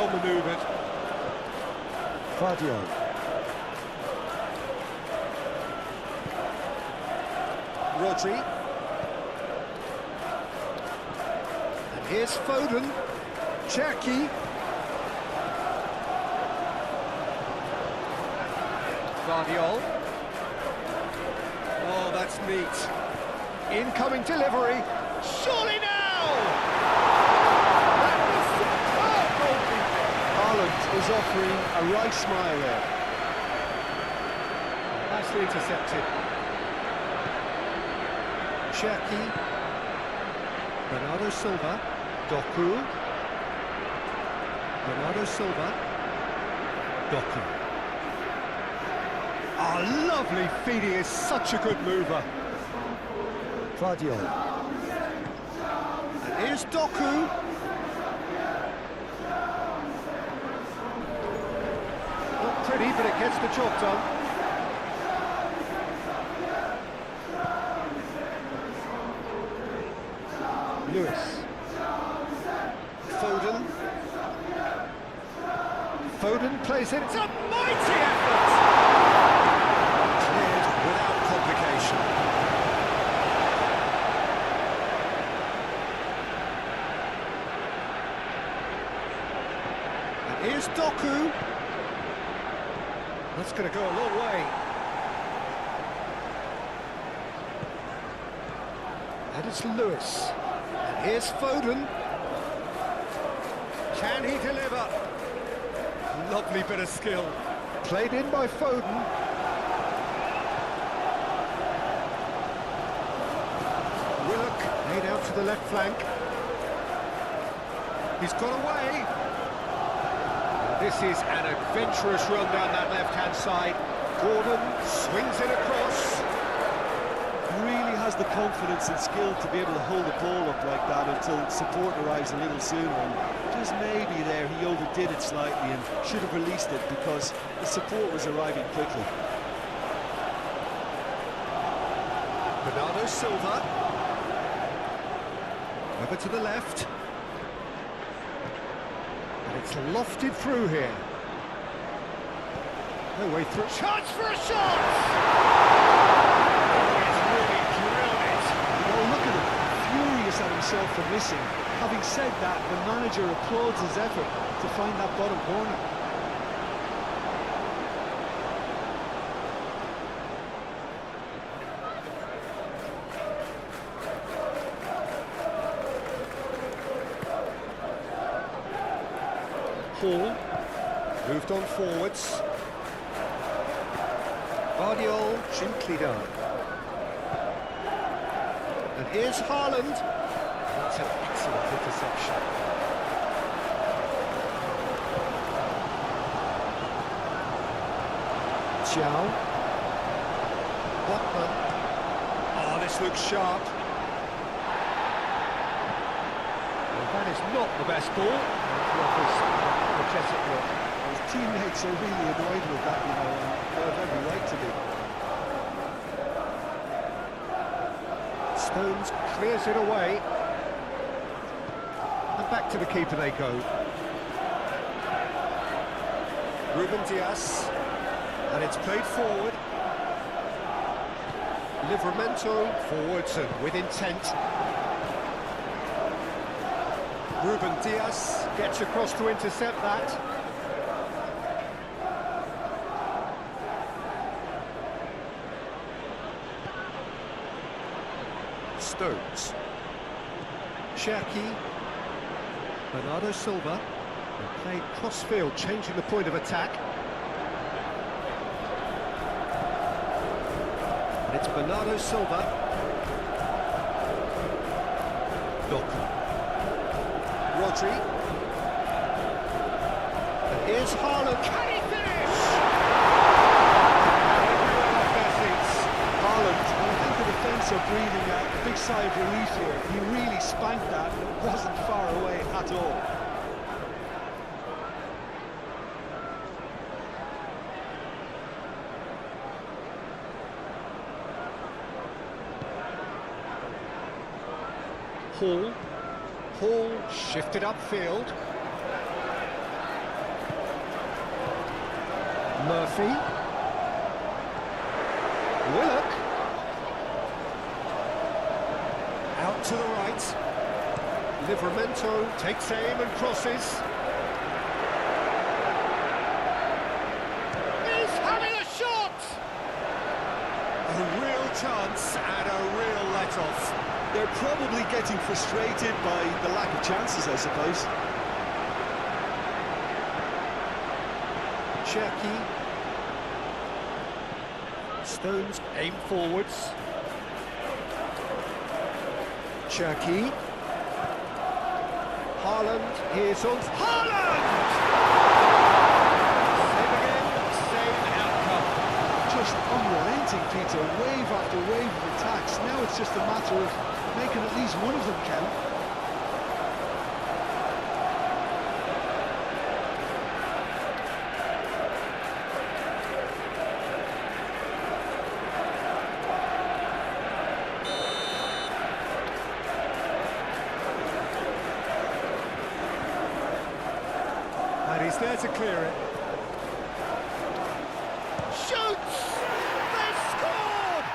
well manoeuvred. Fadio. Rodri. And here's Foden. Jackie. Guardiol. Oh, that's neat. Incoming delivery. Surely now! That was superb goalkeeping. Haaland is offering a right smile there. Nicely intercepted. Jackie. Bernardo Silva. Doku. Bernardo Silva. Doku. Oh, lovely feet, he is such a good mover. Fadio. And here's Doku. Not pretty, but it gets the job done. Lewis. Foden. Foden plays it. It's a mighty effort! Cleared without complication. And here's Doku. That's going to go a long way. And it's Lewis. And here's Foden. Can he deliver? Lovely bit of skill. Played in by Foden. Willock laid out to the left flank. He's got away. This is an adventurous run down that left-hand side. Gordon swings it across. Really has the confidence and skill to be able to hold the ball up like that until support arrives a little sooner. And just maybe there he overdid it slightly and should have released it because the support was arriving quickly. Bernardo Silva. Over to the left. And it's lofted through here. No way through. Chance for a shot! He's really drilled it. Oh, look at him, furious at himself for missing. Having said that, the manager applauds his effort to find that bottom corner. Hall moved on forwards. Guardiol gently done. And here's Haaland. That's an excellent interception. Chow. Botman. Oh, this looks sharp. Well, that is not the best ball. He offers a energetic look. His teammates are really annoyed with that, you know, and they have every right to be. Stones clears it away. And back to the keeper they go. Ruben Dias. And it's played forward. Livramento forwards and with intent. Ruben Dias gets across to intercept that. Stones. Cherki. Bernardo Silva. And played cross-field, changing the point of attack. And it's Bernardo Silva. Doku. Rodri. And here's Haaland. Can he finish? Haaland, and I think the defence are breathing a big sigh of relief here. He really spanked that, it wasn't far away at all. Hall shifted upfield. Murphy. Willock. Out to the right. Livramento takes aim and crosses. He's having a shot! A real chance and a real let-off. They're probably getting frustrated by the lack of chances, I suppose. Cherky. Stones aim forwards. Cherky. Haaland, here's on. Haaland! Same again, same outcome. Just unrelenting, Peter. Wave after wave of attacks. Now it's just a matter of making at least one of them count. And he's there to clear it. Shoots! They've scored!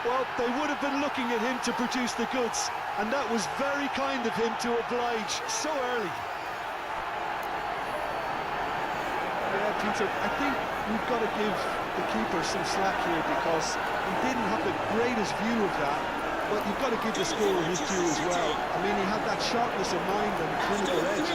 Well, they would have been looking at him to produce the goods, and that was very kind of him to oblige so early. Yeah, Peter, I think we've got to give the keeper some slack here because he didn't have the greatest view of that, but you've got to give the scorer his due as well. I mean, he had that sharpness of mind and clinical edge.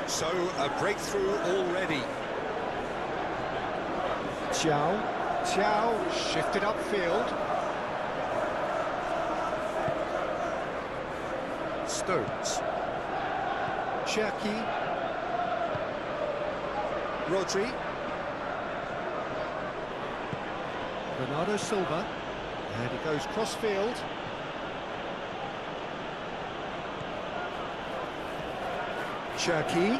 So, a breakthrough already. Chow shifted upfield. Stones. Cherky. Rodri. Bernardo Silva. And he goes cross-field. Cherky.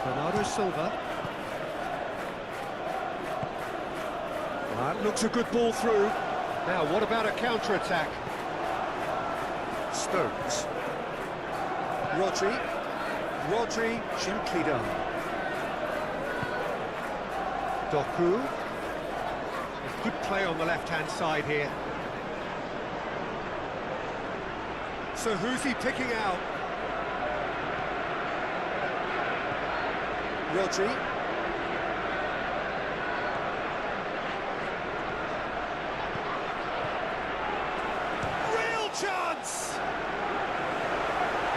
Bernardo Silva. That looks a good ball through. Now, what about a counter-attack? Stones. Rodri, gently done. Doku. Good play on the left-hand side here. So who's he picking out? Rodri. Real chance!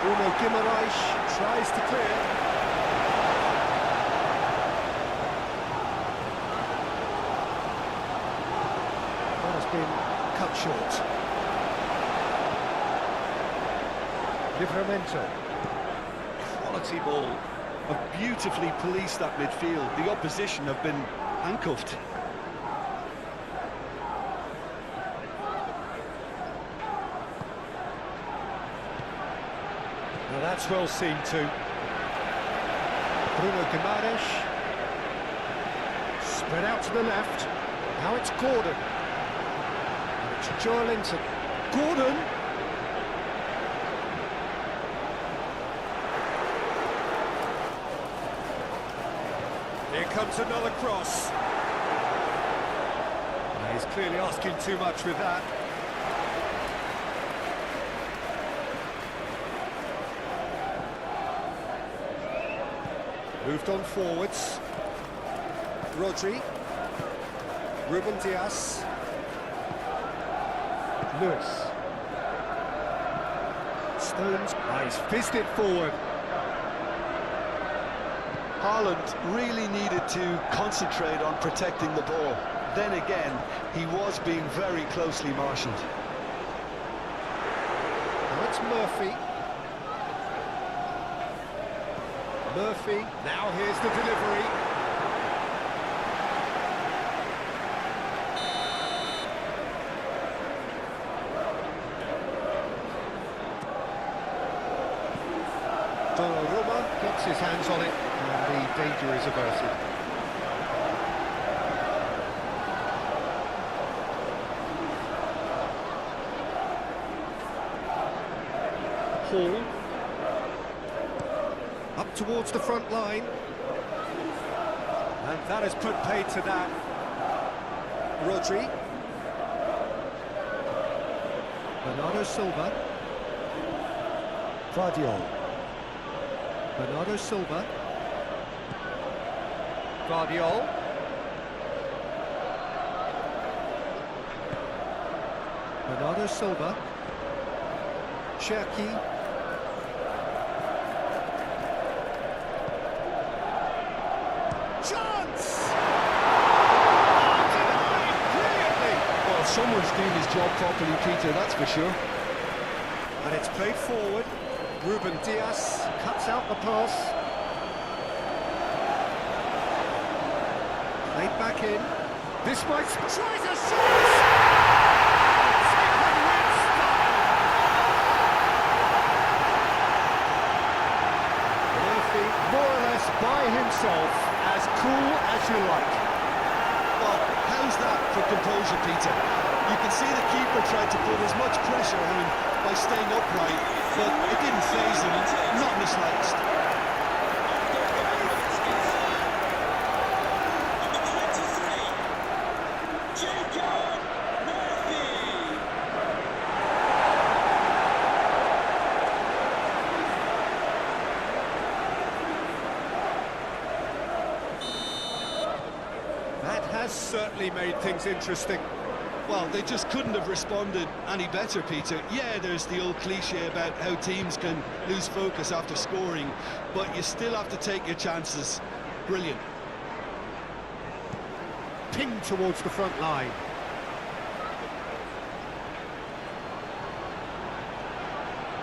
Bruno Guimaraes tries to clear. That has been cut short. Livramento. Quality ball. Have beautifully policed that midfield. The opposition have been handcuffed. Now that's well seen too. Bruno Guimaraes. Spread out to the left. Now it's Gordon. And it's Joelinton. Gordon! Here comes another cross. He's clearly asking too much with that. Moved on forwards. Rodri. Ruben Dias. Lewis. Stones. He's fizzed it forward. Haaland really needed to concentrate on protecting the ball. Then again, he was being very closely marshalled. Now it's Murphy. Now here's the delivery. Donnarumma gets his hands on it, and the danger is averted. Hall. Up towards the front line. And that has put paid to that. Rodri. Bernardo Silva. Guardiola. Bernardo Silva. Guardiola. Bernardo Silva. Cherki. Chance! Denied brilliantly! Well, someone's doing his job properly, Peter, that's for sure. And it's played forward. Ruben Dias cuts out the pass. Played back in. This might... Tries a shot! Taken with style! Murphy, more or less by himself, as cool as you like. Well, how's that for composure, Peter? You can see the keeper tried to put as much pressure on him by staying upright, but it didn't faze him, not in the slightest. That has certainly made things interesting. Well, they just couldn't have responded any better, Peter. Yeah, there's the old cliche about how teams can lose focus after scoring, but you still have to take your chances. Brilliant. Pinged towards the front line.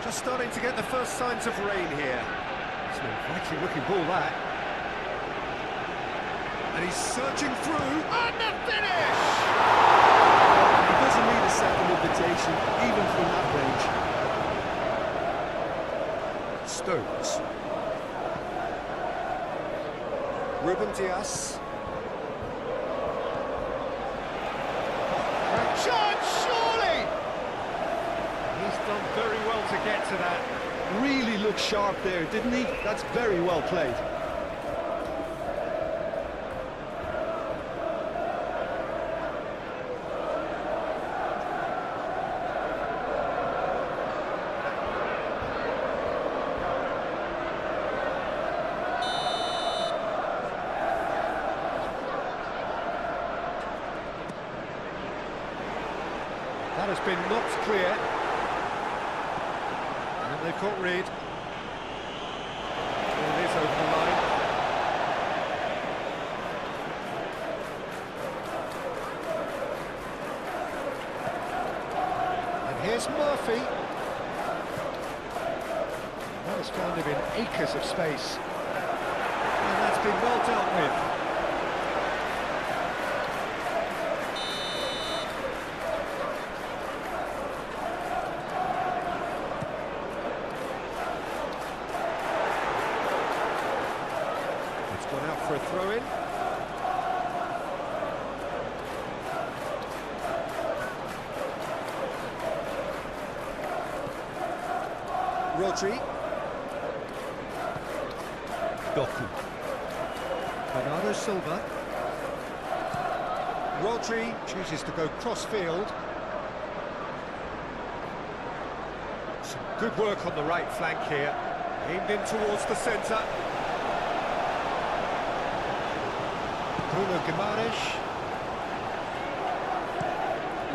Just starting to get the first signs of rain here. It's an inviting looking ball, that. And he's surging through, and the finish! He doesn't need a second invitation, even from that range. Stones. Ruben Dias. Chance, surely! He's done very well to get to that. Really looked sharp there, didn't he? That's very well played. That has been knocked clear. And they've got rid. And it is over the line. And here's Murphy. That has found him in acres of space. And that's been well dealt with. Gone out for a throw-in. Rodri. Doku. Bernardo Silva. Rodri chooses to go cross-field. Some good work on the right flank here. Aimed in towards the centre. Bruno Guimaraes.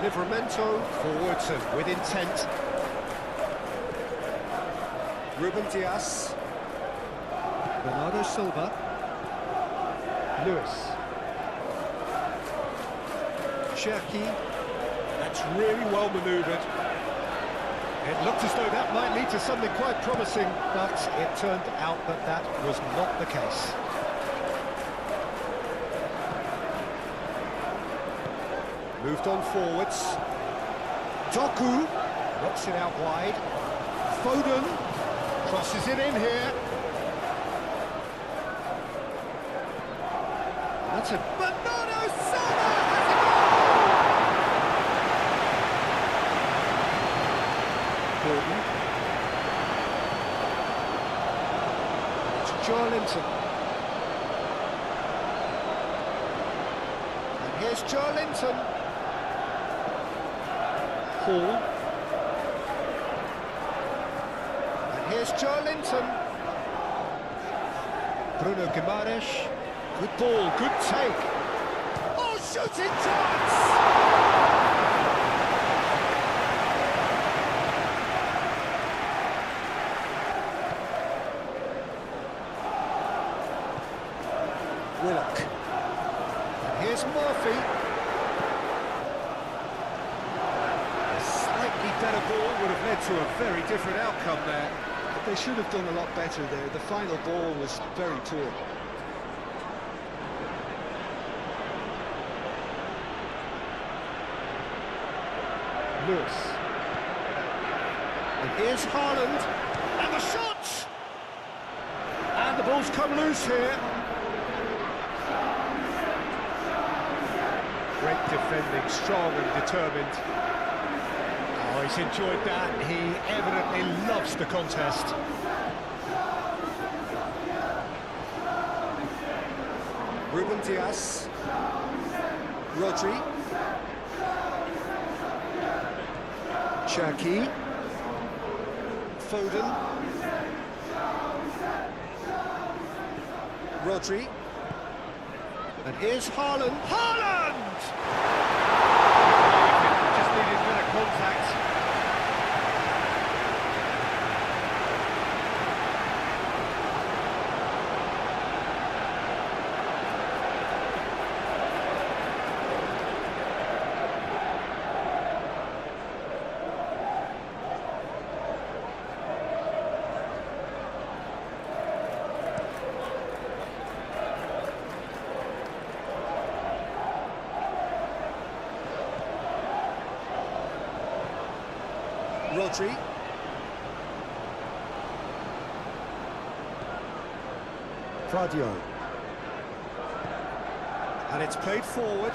Livramento forwards and with intent. Ruben Dias. Bernardo Silva. Lewis. Cherki. That's really well manoeuvred. It looked as though that might lead to something quite promising, but it turned out that that was not the case. Moved on forwards. Doku knocks it out wide. Foden tries Crosses it in here. That's a Bernardo Silva has a goal! Gordon. To Joelinton. And here's Joelinton. Hall. And here's Joelinton. Bruno Guimaraes. Good ball, good take. Oh, shooting chance! Willock. And here's Murphy. A slightly better ball would have led to a very different outcome there. But they should have done a lot better there. The final ball was very poor. Lewis. And here's Haaland. And the shot! And the ball's come loose here. Great defending, strong and determined. Oh, he's enjoyed that. He evidently loves the contest. Ruben Dias. Rodri. Cherki. Foden. Rodri. And here's Haaland. Haaland! Just needed a bit of contact. Rodri. Fradio. And it's played forward.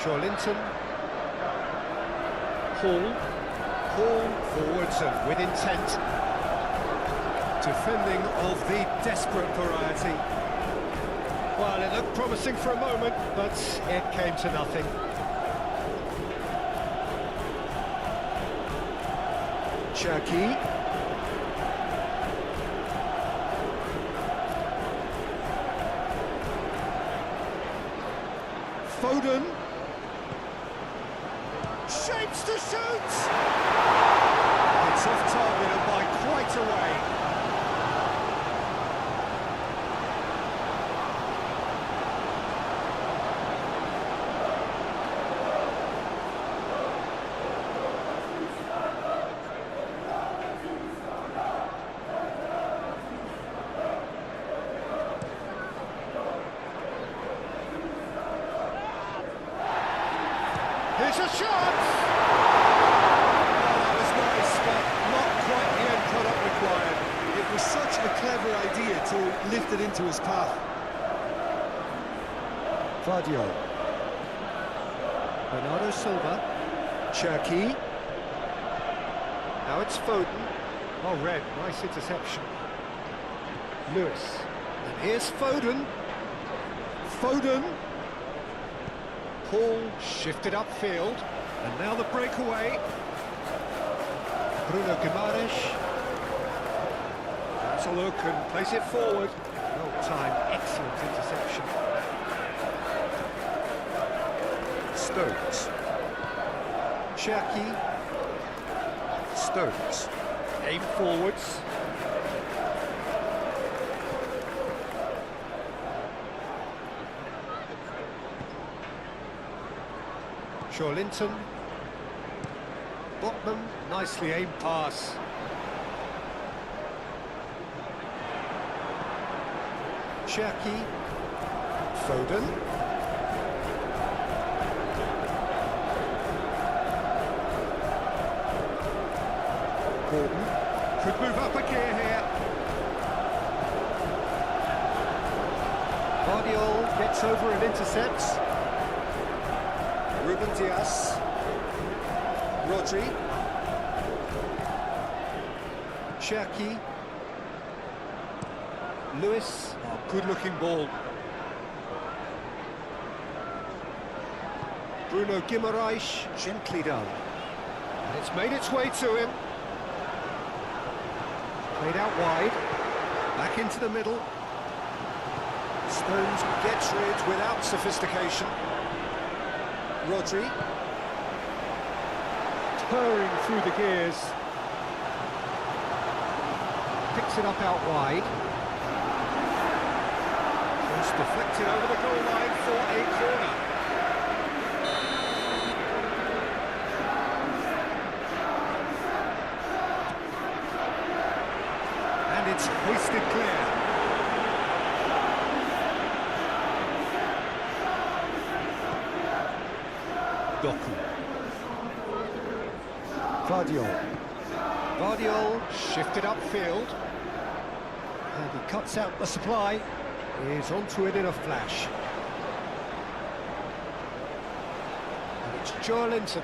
Joelinton. Hall. Hall forwards and with intent. Defending of the desperate variety. Well, it looked promising for a moment, but it came to nothing. Cherki. Foden. Shapes to shoot! It's off target and by quite a way. Here's a shot! Oh, that was nice, but not quite the end product required. It was such a clever idea to lift it into his path. Fradio. Bernardo Silva. Cherki. Now it's Foden. Oh, red. Nice interception. Lewis. And here's Foden. Foden. Hall shifted upfield. And now the breakaway. Bruno Guimaraes. That's a look and place it forward. Well timed, excellent interception. Stones. Cherki. Stones. Aim forwards. Joelinton. Botman, nicely aimed pass. Cherki. Foden. Gordon could move up a gear here. Guardiola gets over and intercepts. Ruben Diaz. Rodri. Cherki. Lewis. Oh, good-looking ball. Bruno Guimaraes, gently done. And it's made its way to him. Played out wide. Back into the middle. Stones gets rid without sophistication. Rodri. Purring through the gears. Picks it up out wide. Just deflected over the goal line for a corner. And it's hoisted clear. Doku. Guardiola shifted upfield. And he cuts out the supply. He's onto it in a flash. And it's Joelinton.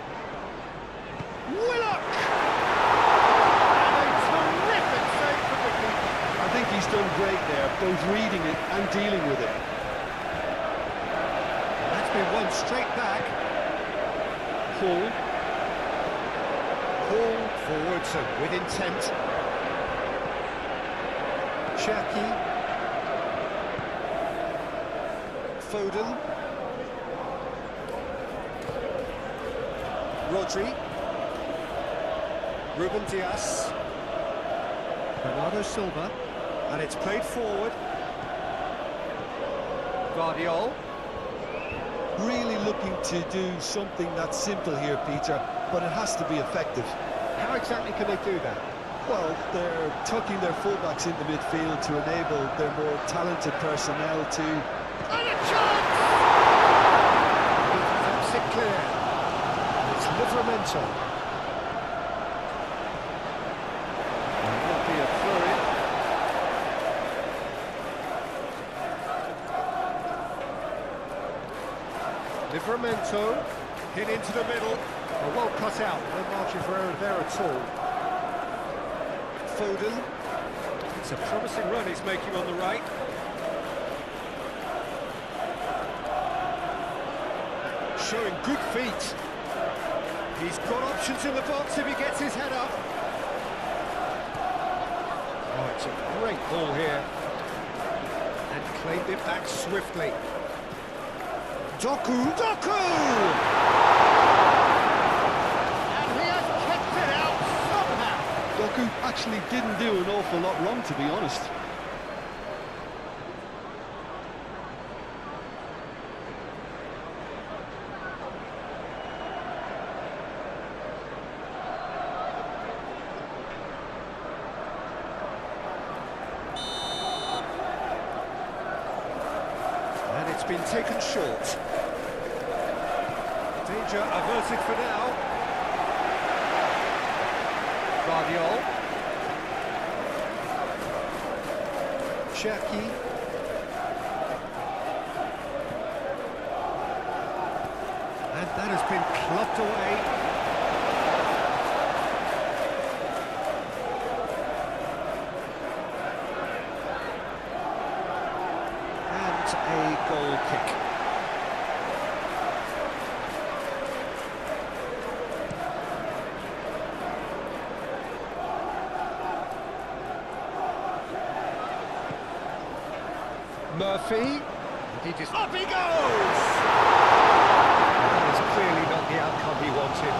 Willock! And a terrific save from the keeper. I think he's done great there, both reading it and dealing with it. And that's been won straight back. Hall forwards and with intent. Cherki. Foden. Rodri. Ruben Diaz. Bernardo Silva. And it's played forward. Guardiola. Really looking to do something that's simple here, Peter, but it has to be effective. How exactly can they do that? Well, they're tucking their fullbacks into midfield to enable their more talented personnel to... And a chance! That's it clear. It's Livramento. And that'll be a throw-in. Livramento hit into the middle. Oh, well cut out. No margin for error there at all. Foden. It's a promising run he's making on the right. Showing good feet. He's got options in the box if he gets his head up. Oh, it's a great ball here. And claimed it back swiftly. Doku! And he has kept it out somehow. Doku actually didn't do an awful lot wrong, to be honest. And it's been taken short. Danger averted for now. Guardiola. Cherki. And that has been clubbed away. And a goal kick. Murphy, up he goes! That is clearly not the outcome he wanted.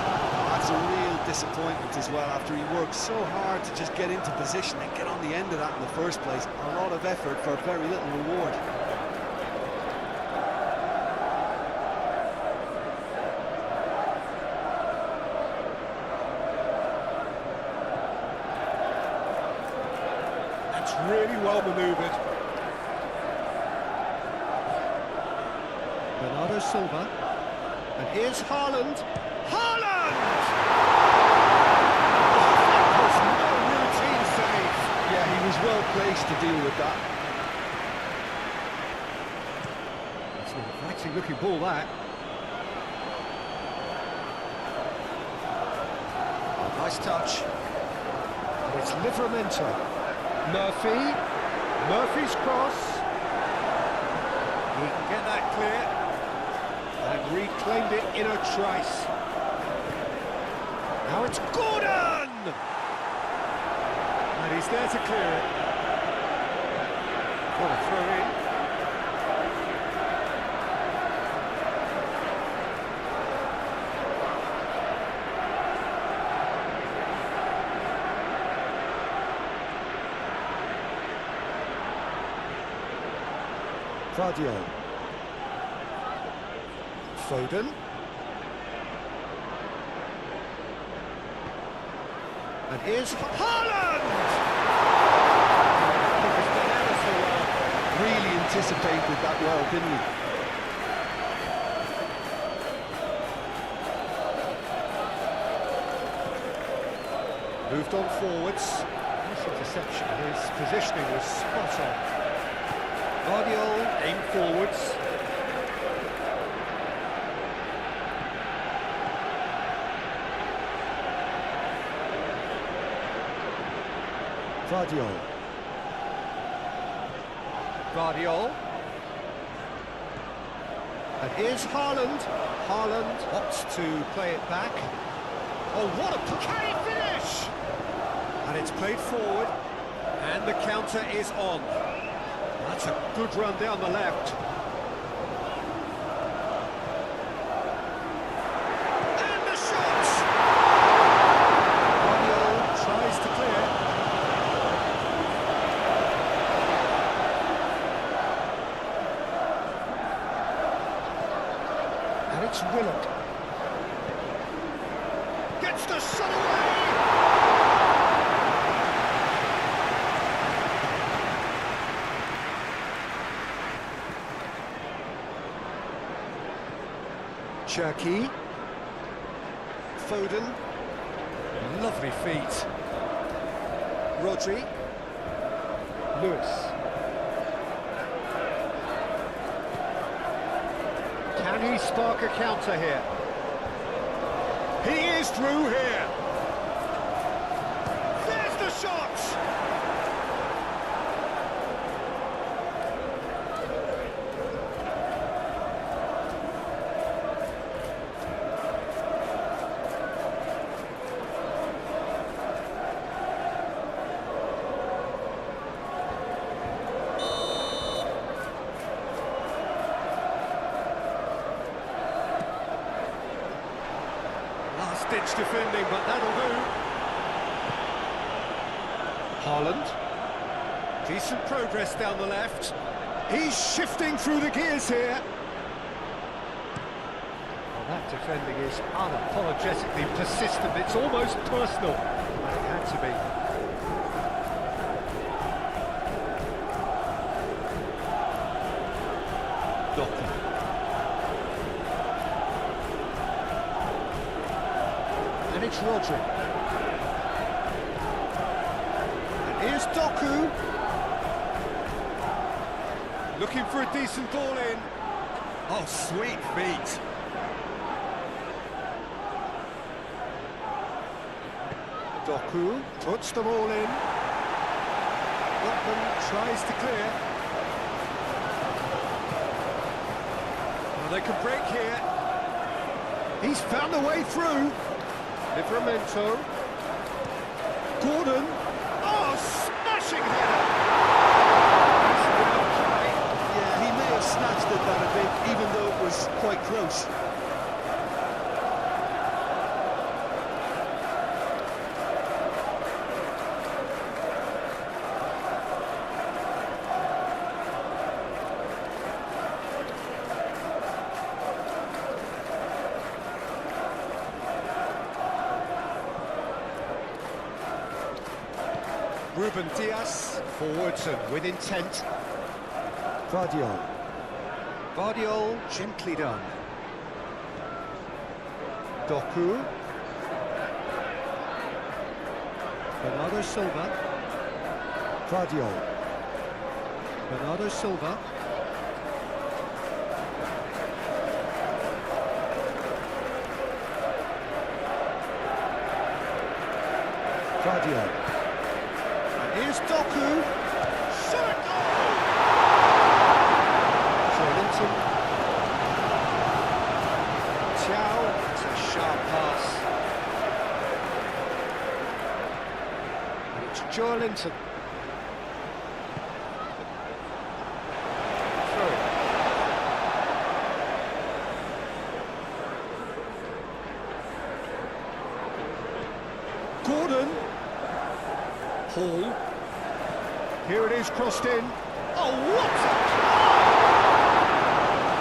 That's a real disappointment as well, after he worked so hard to just get into position and get on the end of that in the first place. A lot of effort for very little reward. That's really well manoeuvred. Bernardo Silva, and here's Haaland. Haaland! Oh, that was no managed to deal with that. It's an inviting looking ball, that. Oh, nice touch. And it's Livramento. Murphy's cross. He can get that clear. And reclaimed it in a trice. Now it's Gordon! And he's there to clear it. What a throw in. Fadio. Foden. And here's Haaland! Keeper's done ever so well. Really anticipated that well, didn't he? Moved on forwards. Nice interception. His positioning was spot on. Guardiola aimed forwards. Guardiola. And here's Haaland. Haaland opts to play it back. Oh, what a can he finish! And it's played forward, and the counter is on. That's a good run down the left. And the shot! Guardiola tries to clear. And it's Willock. Gets the shot away! Cherki. Foden. Lovely feet. Rodri. Lewis. Can he spark a counter here? He is through here. There's the shot! Last-ditch defending, but that'll do. Haaland. Decent progress down the left. He's shifting through the gears here. Well, that defending is unapologetically persistent. It's almost personal. And it had to be. Doku. And it's Rodri. And here's Doku. Looking for a decent ball in. Oh, sweet feet. Doku puts the ball in. Lockman tries to clear. Well, they can break here. He's found a way through. Livramento. Gordon. Oh, smashing header! Yeah, he may have snatched at that a bit, even though it was quite close. Ruben Dias, forwards and with intent. Fadio. Guardiola, gently done. Doku. Bernardo Silva. Fadio. Bernardo Silva. Claudio. And here's Doku. Shot! Joelinton. Chow. It's a sharp pass. And it's Joelinton. Through. Gordon. Hall. Here it is, crossed in. Oh, what a try!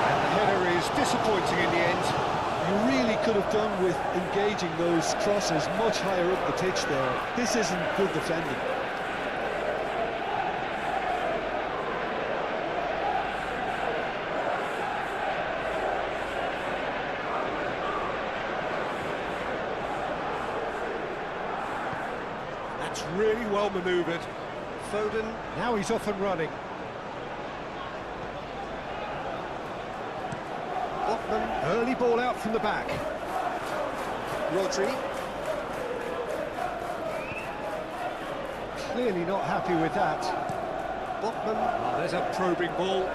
And the header is disappointing in the end. You really could have done with engaging those crosses much higher up the pitch there. This isn't good defending. That's really well manoeuvred. Foden, now he's off and running. Botman, early ball out from the back. Rodri. Clearly not happy with that. Botman, oh, there's a probing ball.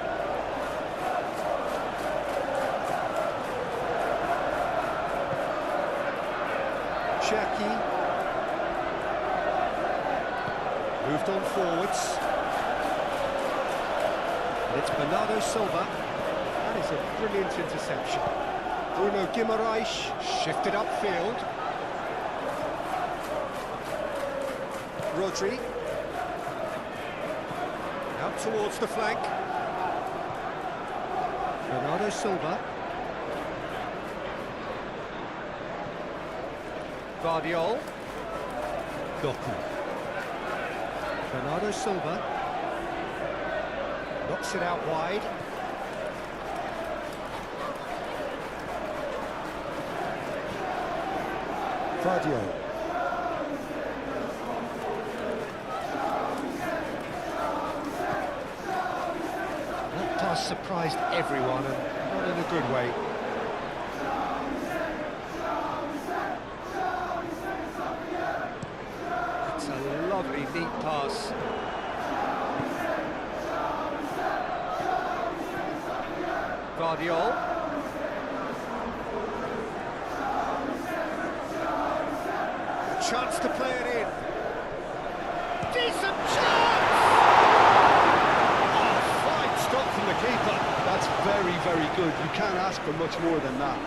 Cherki. Moved on forwards. And it's Bernardo Silva. That is a brilliant interception. Bruno Guimaraes shifted upfield. Rodri. Out towards the flank. Bernardo Silva. Guardiol. Doku. Bernardo Silva knocks it out wide. Claudio. That pass surprised everyone, and not in a good way. It's a lovely, neat pass. Guardiol. Chance to play it in. Decent chance! Oh, fine stop from the keeper. That's very, very good. You can't ask for much more than that.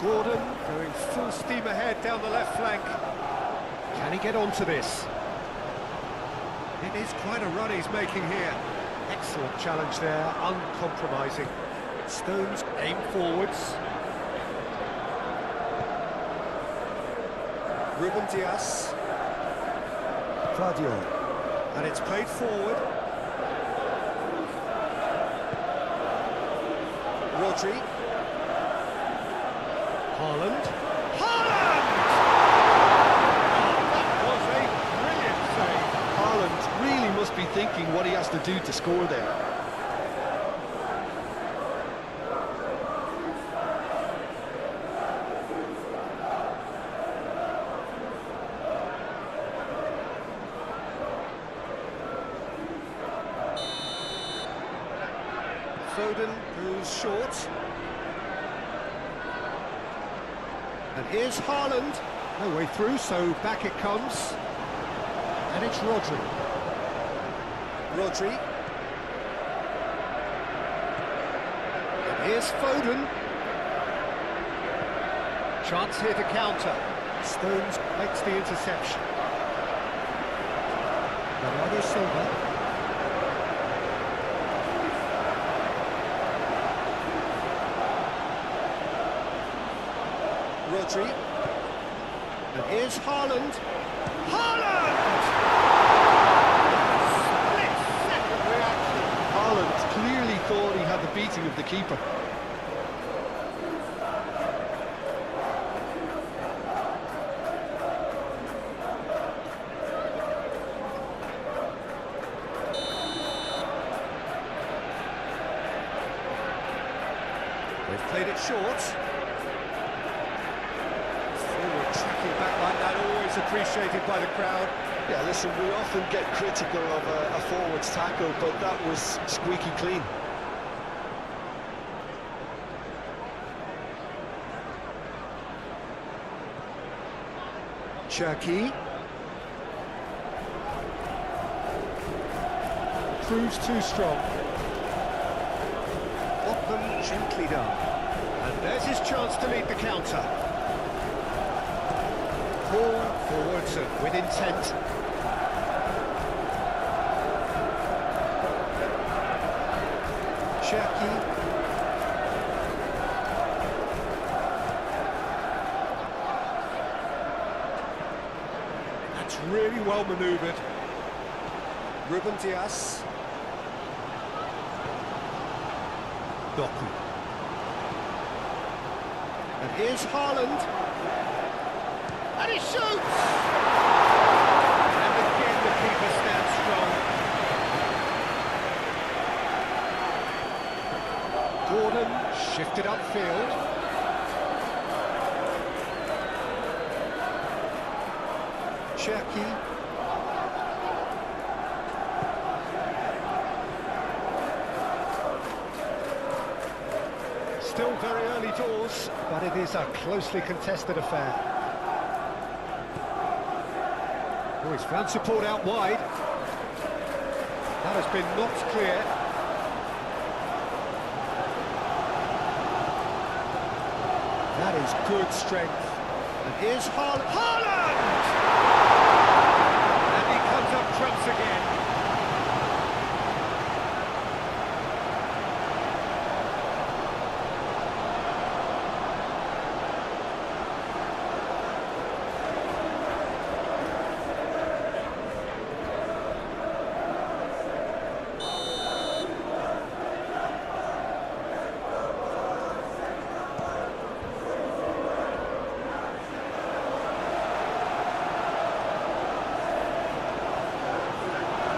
Gordon going full steam ahead down the left flank. Can he get onto this? It is quite a run he's making here. Excellent challenge there, uncompromising. Stones aim forwards. Ruben Dias. Claudio. And it's played forward. Rodri. Haaland. Haaland! Oh, that was a brilliant save. Haaland really must be thinking what he has to do to score there. Foden goes short. And here's Haaland. No way through, so back it comes. And it's Rodri. Rodri. And here's Foden. Chance here to counter. Stones makes the interception. Bernardo Silva. Rodri. And here's Haaland. Haaland! Split-second reaction. Haaland clearly thought he had the beating of the keeper. They've played it short. Forward tracking back like that, always appreciated by the crowd. Yeah, listen, we often get critical of a forward's tackle, but that was squeaky clean. Cherki. Proves too strong. Block them gently done. And there's his chance to lead the counter. Ball forwards and with intent. Cherki. That's really well manoeuvred. Ruben Dias. Doku. And here's Haaland. And he shoots! And again the keeper stands strong. Gordon shifted upfield. Cherki. Still very early doors, but it is a closely contested affair. Oh, he's found support out wide. That has been knocked clear. That is good strength. And here's Haaland. Haaland! And he comes up trumps again.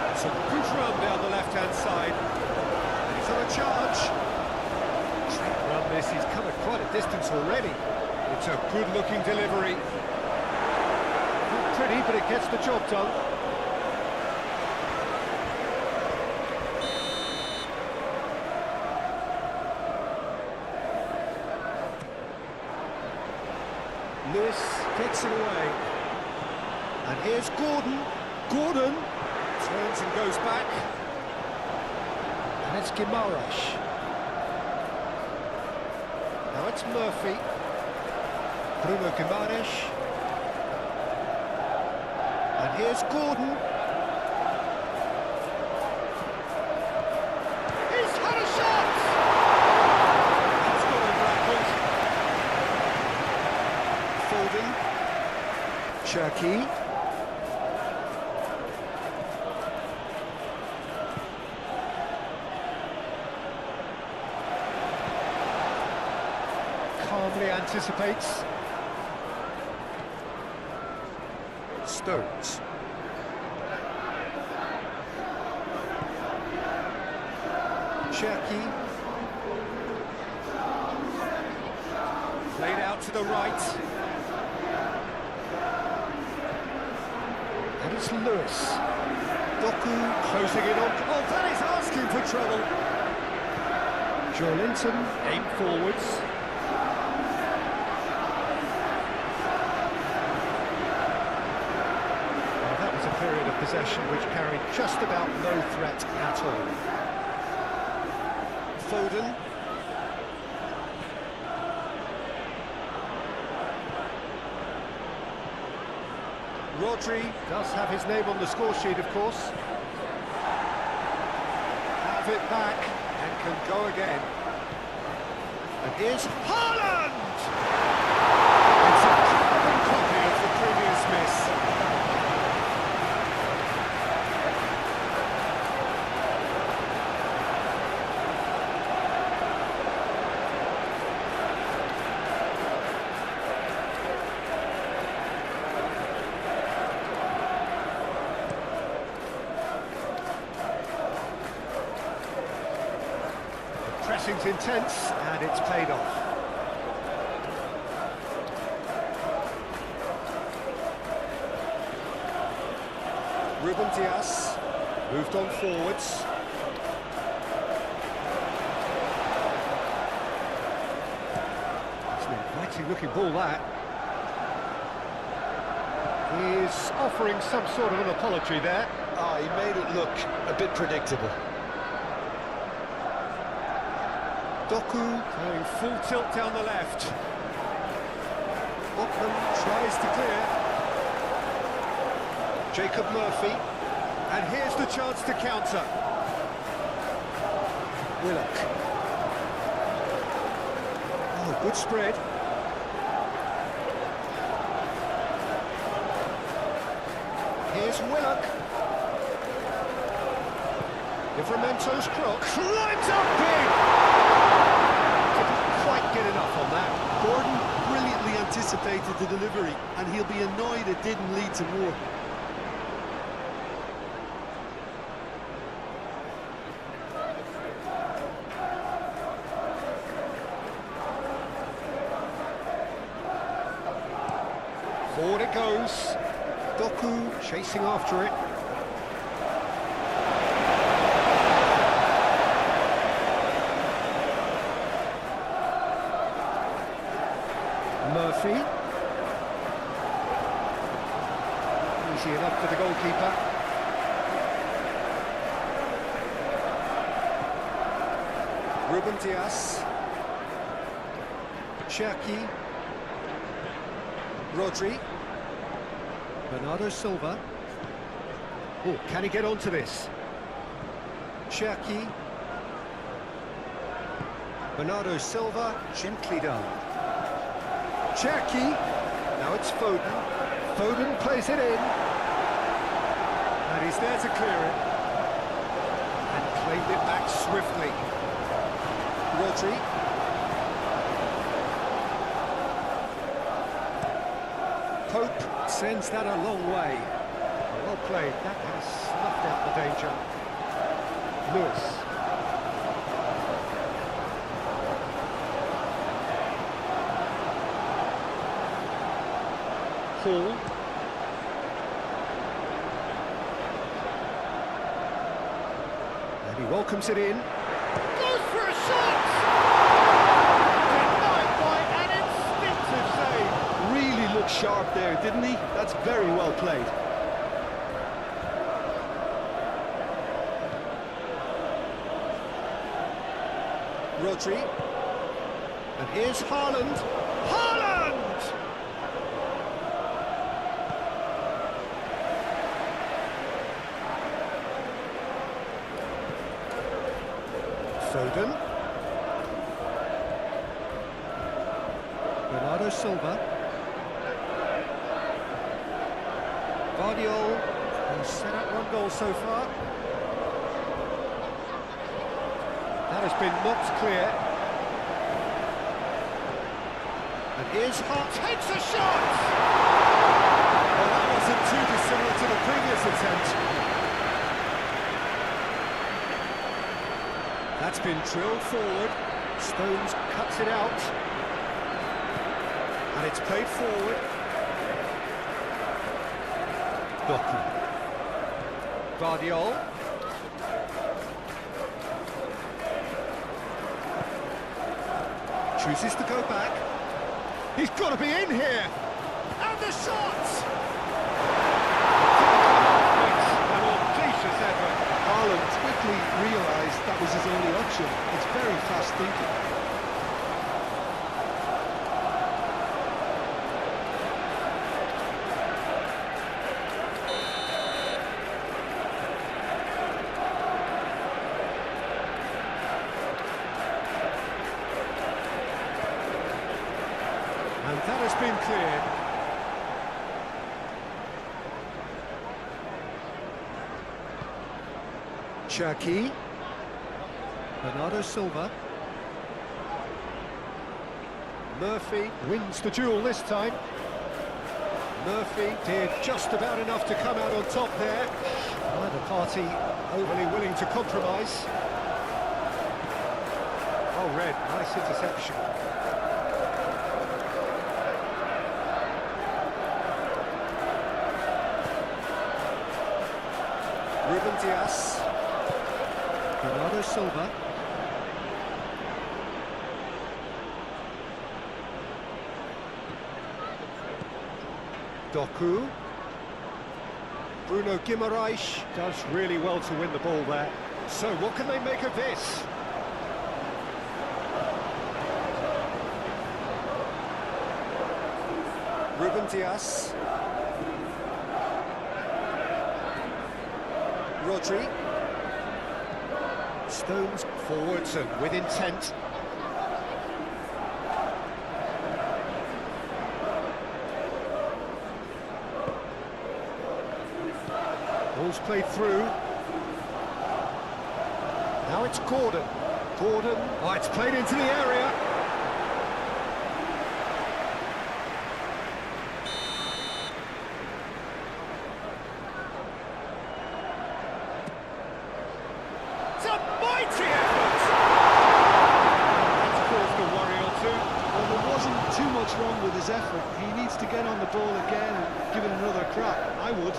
It's a good run down the left-hand side. And he's on a charge. Great run this, he's come quite a distance already. It's a good-looking delivery. Not pretty, but it gets the job done. Lewis takes it away. And here's Gordon. Gordon turns and goes back. And it's Guimaraes. Now it's Murphy. Bruno Guimaraes. And here's Gordon. He's had a shot! That's got him rattled. Foden. Cherki. Calmly anticipates. Stones. Cherki. Played out to the right. And it's Lewis. Doku closing in on. Oh, that is asking for trouble. Joelinton aimed forwards. Period of possession which carried just about no threat at all. Foden. Rodri does have his name on the score sheet, of course. Have it back and can go again. And here's Haaland! It's a carbon copy of the previous miss. Pressing's intense, and it's paid off. Ruben Dias moved on forwards. It's an inviting looking ball, that. He's offering some sort of an apology there. He made it look a bit predictable. Doku going full tilt down the left. Botman tries to clear. Jacob Murphy. And here's the chance to counter. Willock. Oh, good spread. Here's Willock. Livramento's crook. Climbs up big! Quite get enough on that. Gordon brilliantly anticipated the delivery, and he'll be annoyed it didn't lead to more. Forward it goes. Doku chasing after it. Murphy. Easy enough for the goalkeeper. Ruben Dias. Cherki. Rodri. Bernardo Silva. Oh, can he get onto this? Cherki. Bernardo Silva, gently done. Cherki, now it's Foden. Foden plays it in. And he's there to clear it. And claimed it back swiftly. Rodri. Pope sends that a long way. Well played, that has snuffed out the danger. Lewis. Hall. And he welcomes it in. Goes for a shot! Denied by an instinctive save. Really looked sharp there, didn't he? That's very well played. Rodri. And here's Haaland. Haaland! Foden. Bernardo Silva. Guardiola has set up one goal so far. That has been knocked clear. And here's Hart, takes a shot! Well, that wasn't too dissimilar to the previous attempt. That's been drilled forward. Stones cuts it out. And it's played forward. Doku. Guardiola. Chooses to go back. He's got to be in here. And the shot! An audacious effort. Haaland quickly realised that was his only option. It's very fast thinking. has been cleared. Cherky. Bernardo Silva. Murphy wins the duel this time. Murphy did just about enough to come out on top there. Neither party overly willing to compromise. Oh, Red, nice interception. Ruben Dias. Bernardo Silva. Doku. Bruno Guimaraes does really well to win the ball there. So what can they make of this? Ruben Dias. Rodri. Stones forwards and with intent. Ball's played through. Now it's Gordon. Gordon. Oh, it's played into the area. It's a mighty effort. That's caused a worry or two. Well, there wasn't too much wrong with his effort. He needs to get on the ball again and give it another crack. I would.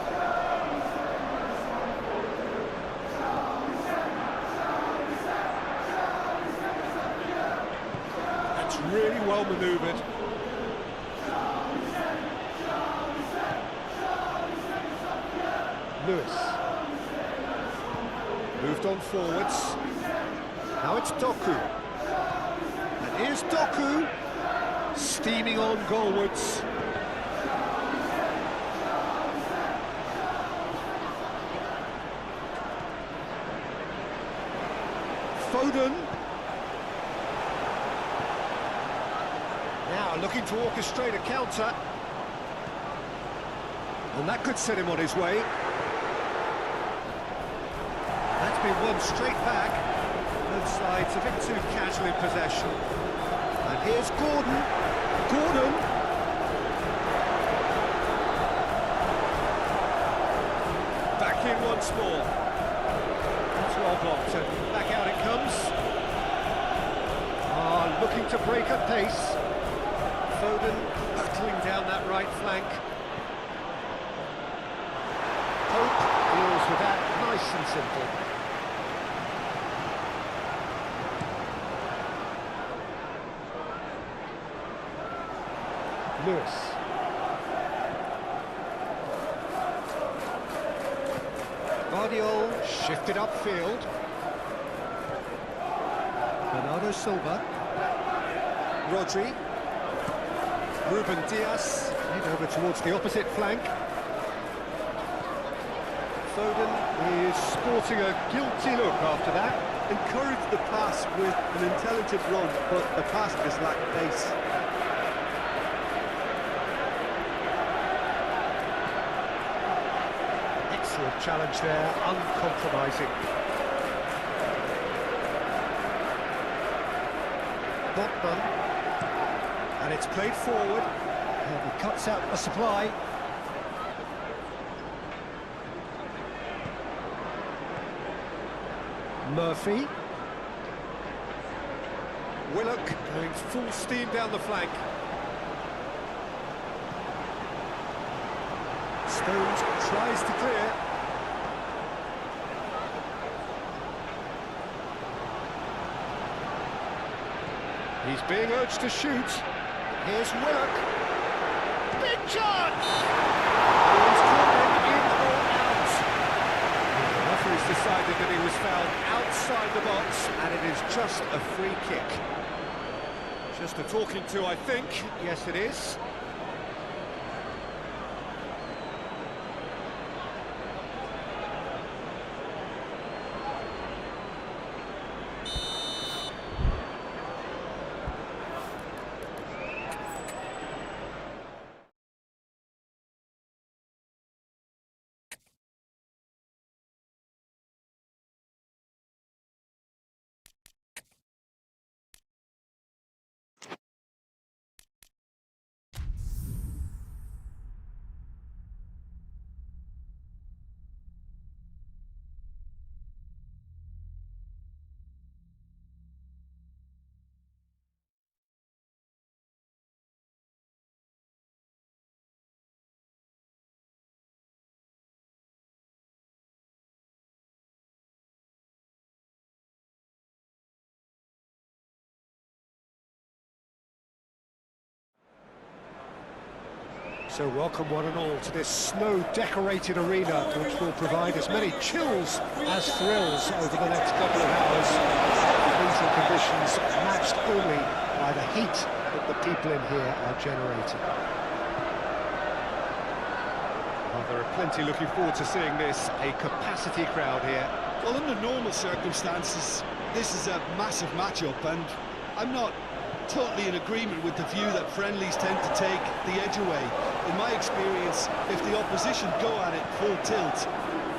Really well manoeuvred. Lewis. Moved on forwards. Now it's Doku. And here's Doku. Steaming on goalwards. Foden. Now looking to orchestrate a counter. And that could set him on his way. That's been won straight back. Both sides a bit too casual in possession. And here's Gordon. Gordon. Back in once more. That's well blocked, and back out it comes. Ah, looking to break at pace. Foden battling down that right flank. Pope deals with that nice and simple. Lewis. Guardiola shifted upfield. Bernardo Silva. Rodri. Ruben Dias, head over towards the opposite flank. Foden is sporting a guilty look after that. Encouraged the pass with an intelligent run, but the pass just lacked pace. Excellent challenge there, uncompromising. Botman. And it's played forward, and he cuts out the supply. Murphy. Willock going full steam down the flank. Stones tries to clear. He's being urged to shoot. Here's Willock. Big chance! He's coming in or out. The referee's decided that he was fouled outside the box, and it is just a free kick. Just a talking to, I think. Yes, it is. So welcome one and all to this snow-decorated arena, which will provide as many chills as thrills over the next couple of hours. Freezing conditions matched only by the heat that the people in here are generating. Well, there are plenty looking forward to seeing this, a capacity crowd here. Well, under normal circumstances, this is a massive matchup, and I'm not totally in agreement with the view that friendlies tend to take the edge away. In my experience, if the opposition go at it full tilt,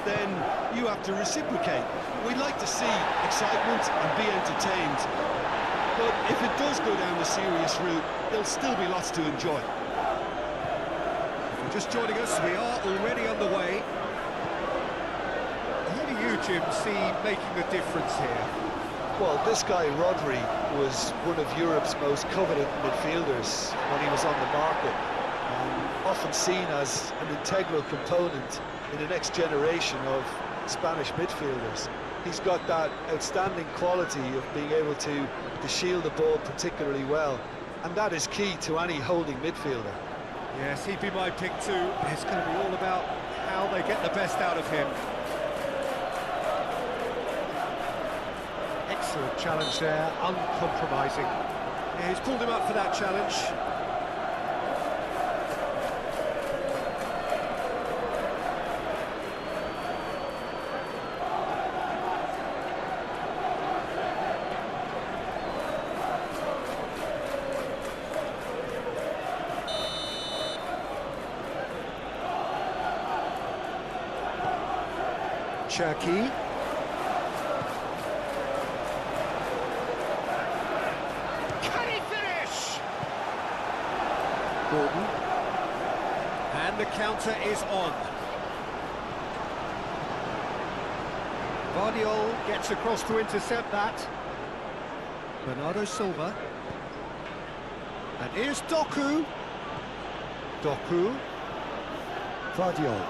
then you have to reciprocate. We'd like to see excitement and be entertained, but if it does go down the serious route, there'll still be lots to enjoy. If you're just joining us, we are already underway. Who do you, Jim, see making the difference here? Well, this guy, Rodri, was one of Europe's most coveted midfielders when he was on the market, and often seen as an integral component in the next generation of Spanish midfielders. He's got that outstanding quality of being able to shield the ball particularly well, and that is key to any holding midfielder. Yes, he'd be my pick too. It's going to be all about how they get the best out of him. Excellent challenge there, uncompromising. Yeah, he's pulled him up for that challenge. Cherky. Gordon. And the counter is on. Vardiol gets across to intercept that. Bernardo Silva. And here's Doku. Doku. Vardiol.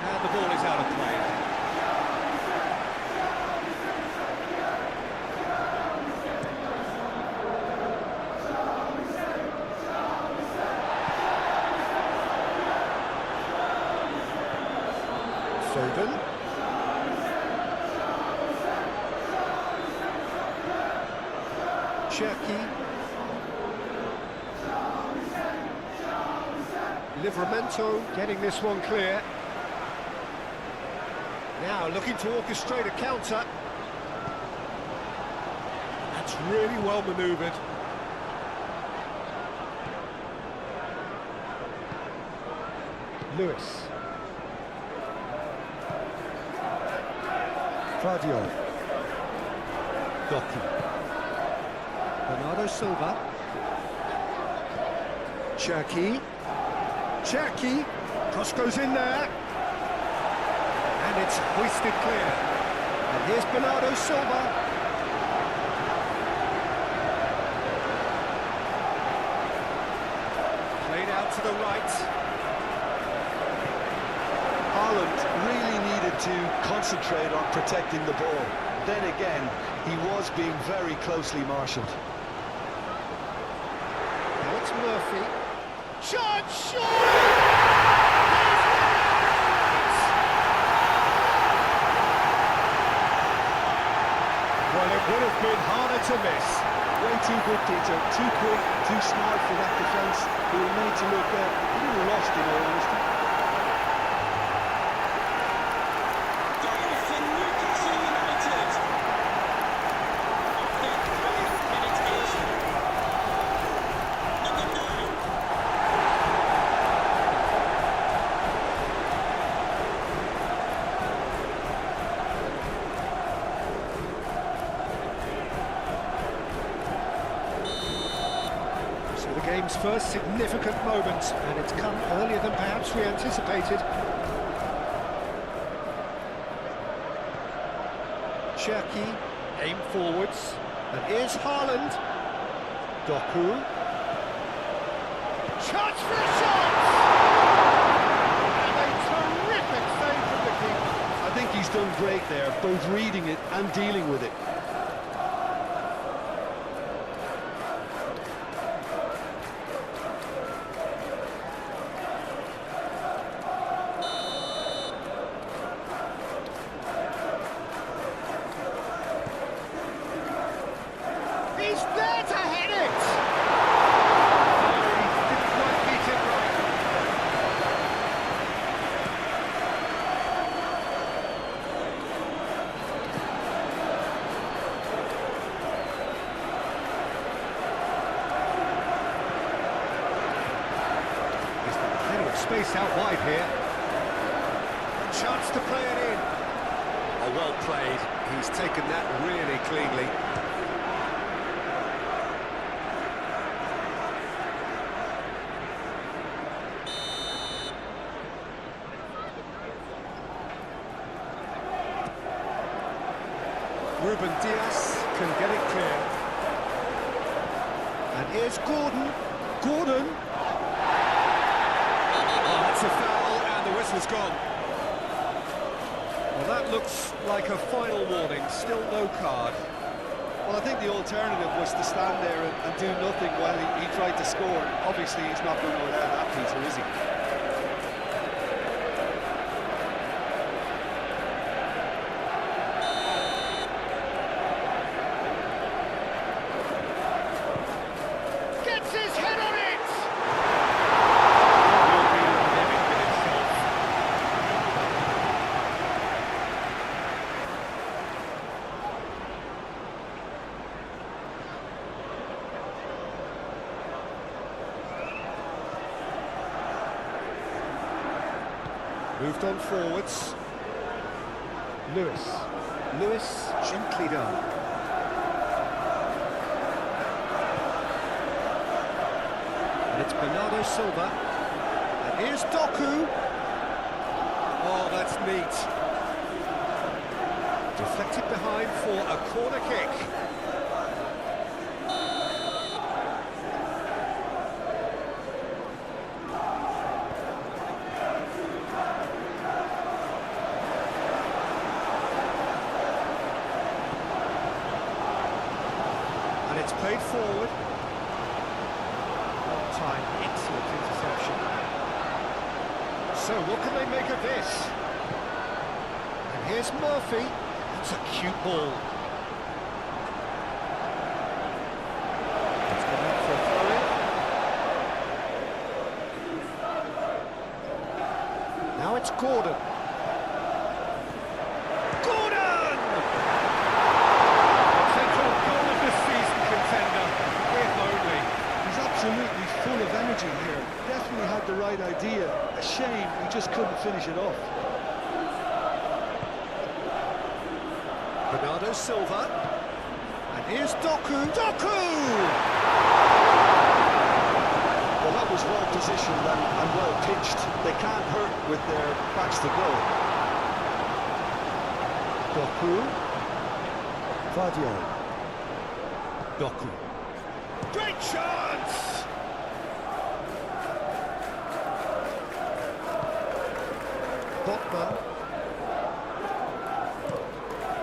And the ball is out of play. Foden. Cherky. Livramento getting this one clear. Now looking to orchestrate a counter. That's really well manoeuvred. Lewis. Vardiol. Doku. Bernardo Silva. Cherky. Cherky. Cross goes in there. And it's hoisted clear. And here's Bernardo Silva. Played out to the right. Haaland really needed to concentrate on protecting the ball. Then again, he was being very closely marshalled. Now it's Murphy. Shot! Well, it would have been harder to miss. Way too good, Peter. Too quick, too smart for that defence. He was made to look a little lost, in all honesty. The game's first significant moment, and it's come earlier than perhaps we anticipated. Cherky, aim forwards, and here's Haaland. Doku. Chance for a shot! And a terrific save from the keeper. I think he's done great there, both reading it and dealing with it. space out wide here. Chance to play it in. Oh, well played. He's taken that really cleanly. Ruben Diaz can get it clear. And here's Gordon. Gordon! Oh, that's a foul, and the whistle's gone. Well, that looks like a final warning. Still no card. Well, I think the alternative was to stand there and do nothing while he tried to score. Obviously, he's not going to allow that, Peter, is he? Moved on forwards. Lewis. Lewis, gently done. And it's Bernardo Silva. And here's Doku. Oh, that's neat. Deflected behind for a corner kick. It's played forward. Time, excellent interception. So what can they make of this? And here's Murphy. That's a cute ball. It's gone out for a throw-in. Now it's Gordon. Absolutely full of energy here. Definitely had the right idea. A shame he just couldn't finish it off. Bernardo Silva. And here's Doku. Doku! Well, that was well positioned and well pitched. They can't hurt with their backs to goal. Doku. Vardio. Doku. Great chance! Botman.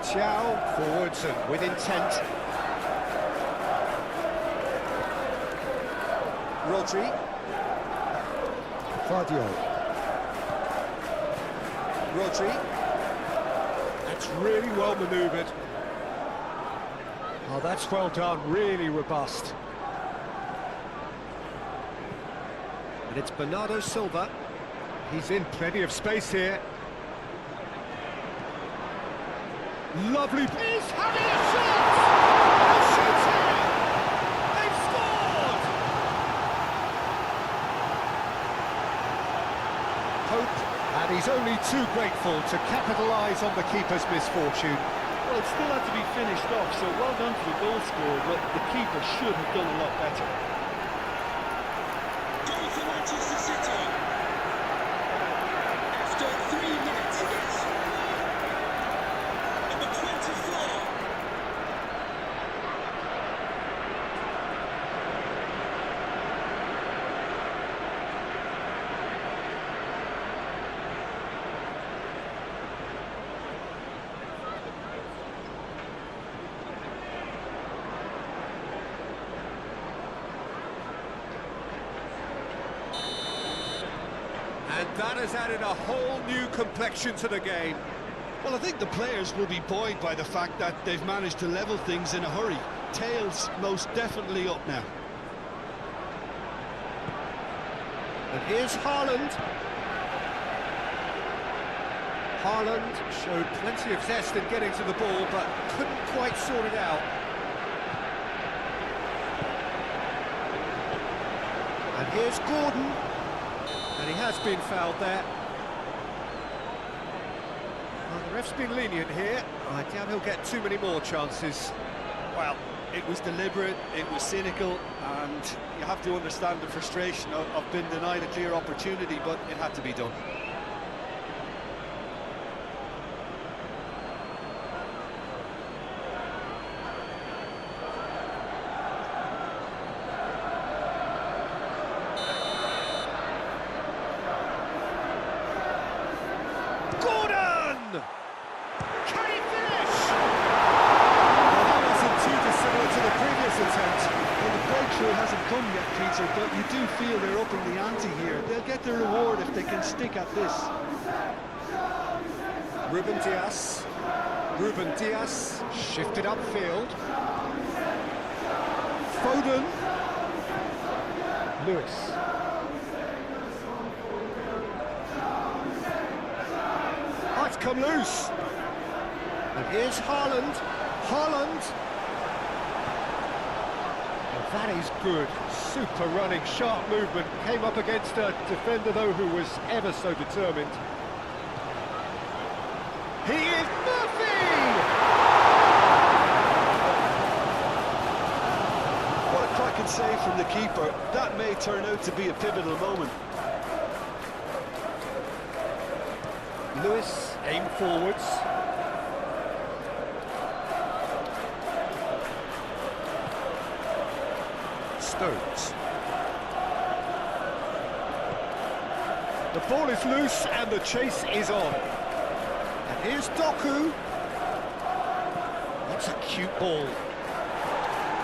Chow forwards and with intent. Rodri. Vardio. Rodri. That's really well manoeuvred. Oh, that's well done, really robust. And it's Bernardo Silva. He's in plenty of space here. Lovely. He's having a shot! They're shooting! They've scored! Hope, and he's only too grateful to capitalise on the keeper's misfortune. Well, it still had to be finished off, so well done for the goal scorer, but the keeper should have done a lot better. Goal for Manchester City. After 3 minutes, it's number 24. And that has added a whole new complexion to the game. Well, I think the players will be buoyed by the fact that they've managed to level things in a hurry. Tails most definitely up now. And here's Haaland. Haaland showed plenty of zest in getting to the ball, but couldn't quite sort it out. And here's Gordon. And he has been fouled there. Well, the ref's been lenient here. I doubt he'll get too many more chances. Well, it was deliberate, it was cynical, and you have to understand the frustration of being denied a clear opportunity, but it had to be done. But you do feel they're upping the ante here. They'll get the reward if they can stick at this. Ruben Diaz shifted upfield. Foden. Lewis. Oh, it's come loose. And here's Haaland. That is good. Super running, sharp movement. Came up against a defender, though, who was ever so determined. He is Murphy! What a cracking save from the keeper. That may turn out to be a pivotal moment. Lewis, aim forwards. Stones. The ball is loose and the chase is on. And here's Doku. That's a cute ball.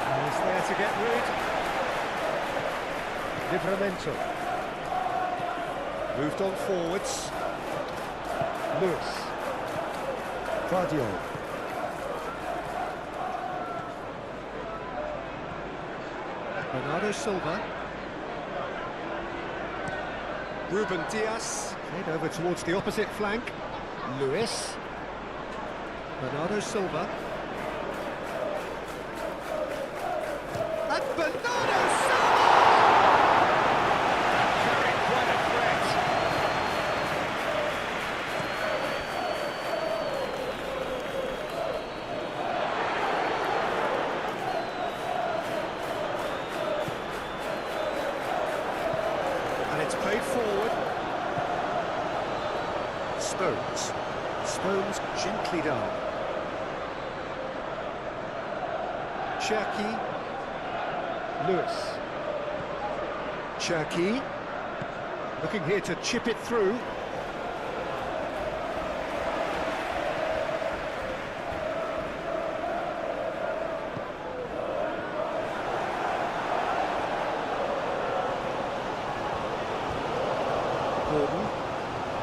And he's there to get rid. Livramento. Moved on forwards. Lewis. Guardiola. Bernardo Silva. Ruben Diaz. Played over towards the opposite flank. Lewis. Bernardo Silva. And Bernardo Silva! Carried quite a threat. And it's played forward. Stones gently down. Cherki. Lewis. Cherki. Looking here to chip it through.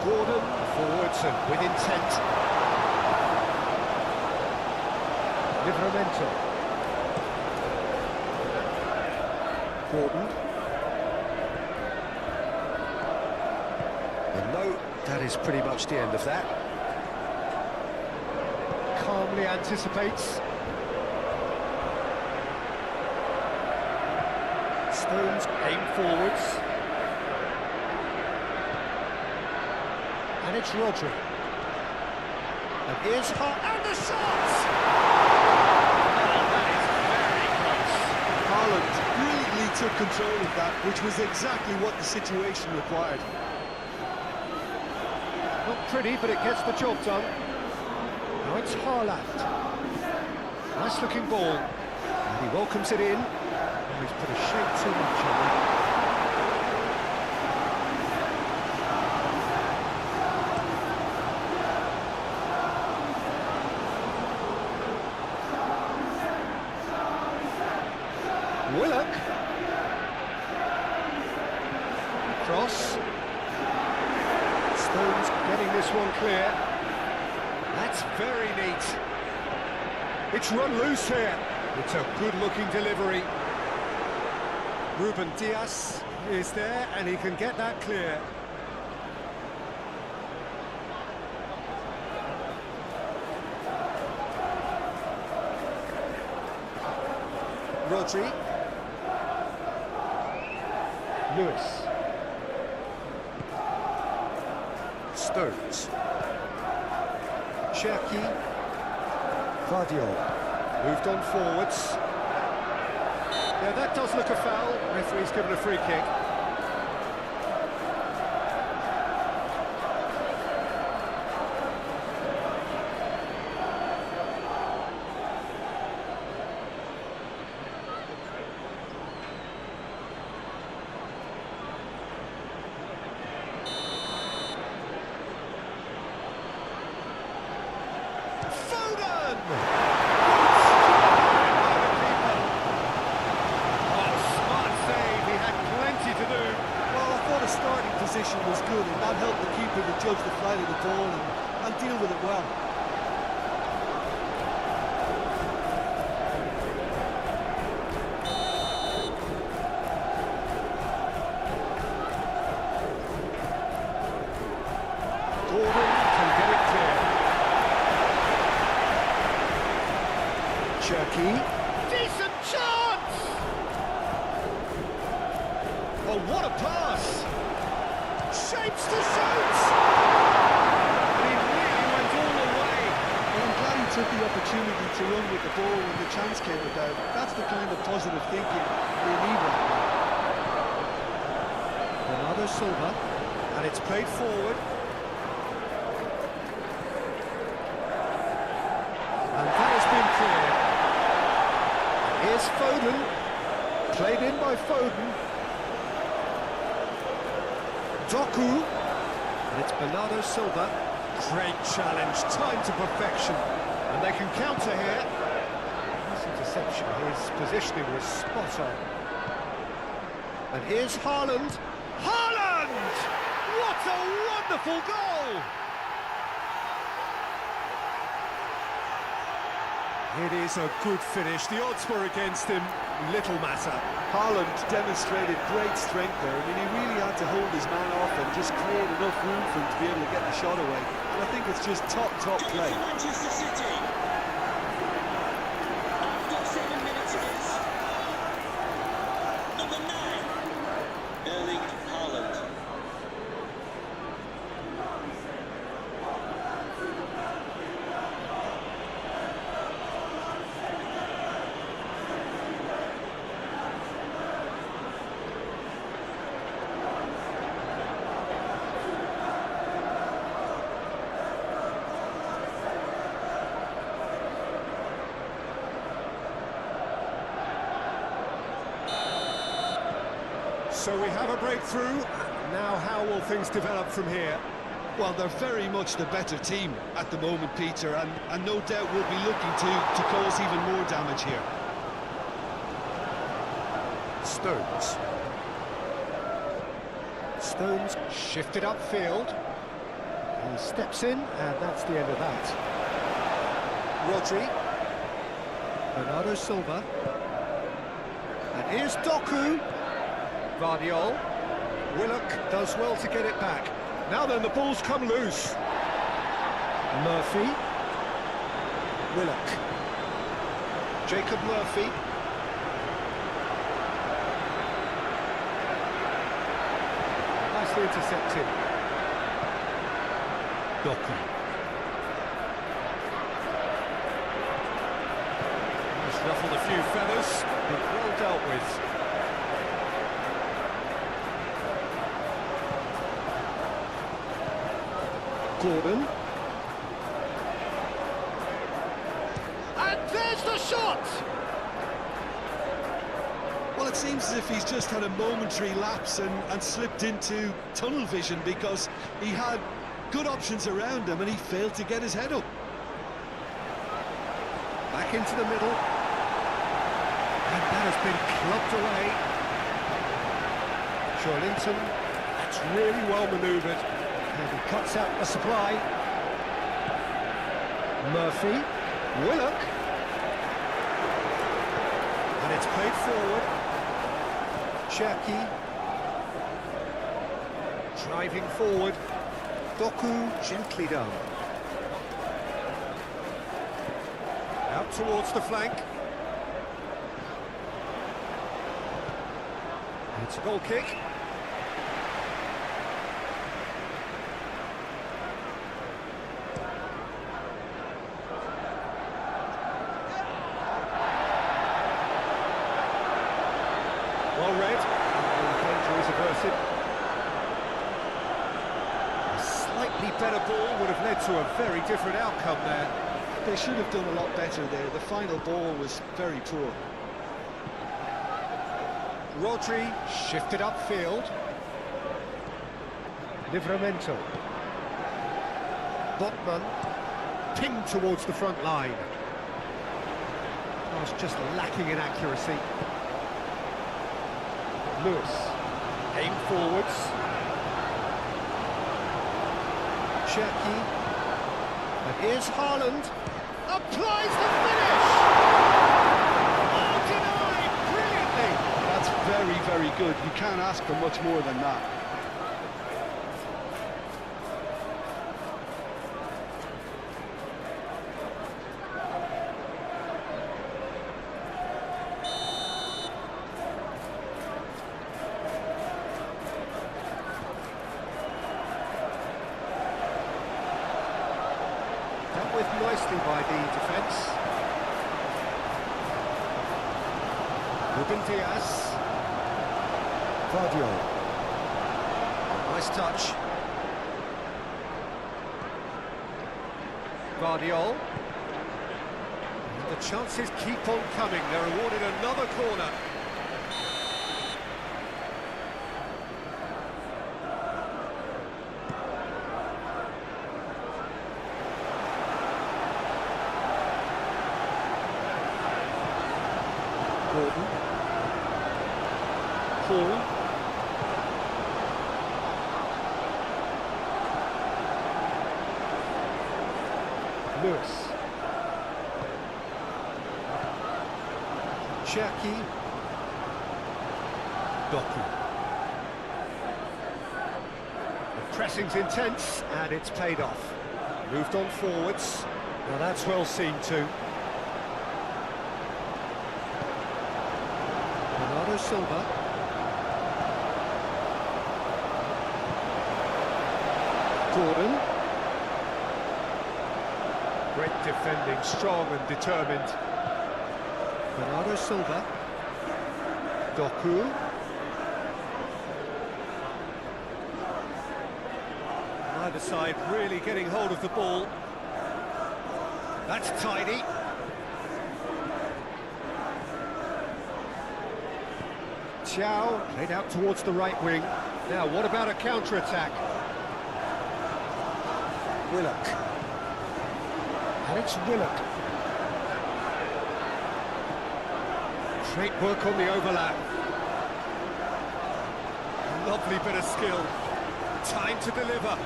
Gordon forwards and with intent. Livramento. Gordon. And no, that is pretty much the end of that. Calmly anticipates. Stones aim forwards. And it's Rodri. And here's Hart, and the shot! Oh, that is very close. Haaland brilliantly took control of that, which was exactly what the situation required. Not pretty, but it gets the job done. Now it's Haaland. Nice looking ball. And he welcomes it in. Oh, he's put a shade too much on that. Willock. Cross. Stones getting this one clear. That's very neat. It's run loose here. It's a good-looking delivery. Ruben Diaz is there, and he can get that clear. Rodri. Lewis. Stones. Cherki. Vardiol. Moved on forwards. Yeah, that does look a foul. Referee's given a free kick. Position was good, and that helped the keeper to judge the flight of the ball and deal with it well. Gordon can get it clear. Cherki. Decent chance! Oh, what a pass! Shapes to shoot! And he really went all the way. Well, I'm glad he took the opportunity to run with the ball when the chance came about. That's the kind of positive thinking we need right now. Bernardo Silva, and it's played forward. And that has been cleared. Here's Foden, played in by Foden. Doku, and it's Bernardo Silva. Great challenge, timed to perfection, and they can counter here. This interception, his positioning was spot on. And here's Haaland. Haaland! What a wonderful goal! It is a good finish. The odds were against him, little matter. Haaland demonstrated great strength there. I mean, he really had to hold his man off and just create enough room for him to be able to get the shot away. And I think it's just top play. Manchester City. After 7 minutes of this. Number 9, Erling Haaland. So we have a breakthrough. Now how will things develop from here? Well, they're very much the better team at the moment, Peter, and no doubt will be looking to cause even more damage here. Stones. Stones shifted upfield. He steps in, and that's the end of that. Rodri. Bernardo Silva. And here's Doku. Vardiol. Willock does well to get it back. Now then, the ball's come loose. Murphy. Willock. Jacob Murphy. Nicely intercepted. Doku. Just ruffled a few feathers, but well dealt with. Gordon. And there's the shot! Well, it seems as if he's just had a momentary lapse and slipped into tunnel vision, because he had good options around him and he failed to get his head up. Back into the middle. And that has been clubbed away. Joelinton, that's really well manoeuvred. And he cuts out the supply. Murphy. Willock. And it's played forward. Cherki. Driving forward. Doku gently done. Out towards the flank. It's a goal kick. better ball would have led to a very different outcome there. They should have done a lot better there. The final ball was very poor. Rodri shifted upfield. Livramento. Botman pinged towards the front line. Pass just lacking in accuracy. Lewis aimed forwards. Cherky. And here's Haaland. Applies the finish! Oh, denied! Brilliantly! That's very, very good. You can't ask for much more than that. Dealt with nicely by the defence. Ruben Diaz. Guardiola. Nice touch. Guardiola. And the chances keep on coming. They're awarded another corner. Gordon. Paul. Lewis. Cherky. Doku. The pressing's intense and it's paid off. Moved on forwards. Now that's well seen too. Bernardo Silva. Gordon. Great defending, strong and determined. Bernardo Silva. Doku. Either side really getting hold of the ball. That's tidy. Chow played out towards the right wing. Now, what about a counter-attack? Willock. And it's Willock. Great work on the overlap. A lovely bit of skill. Time to deliver.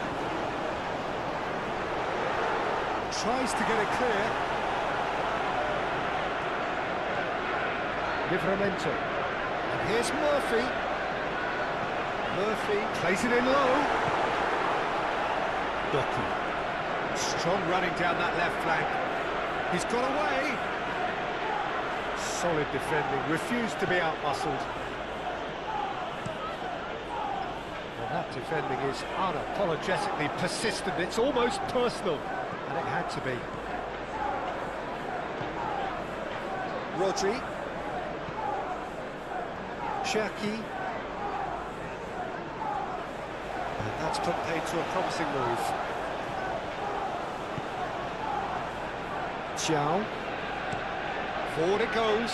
Tries to get it clear. Livramento. And here's Murphy. Murphy plays it in low. Doku. Strong running down that left flank. He's got away. Solid defending, refused to be out-muscled. Well, that defending is unapologetically persistent. It's almost personal, and it had to be. Rodri. Cherky. And that's put paid to a promising move. Chow. Forward it goes.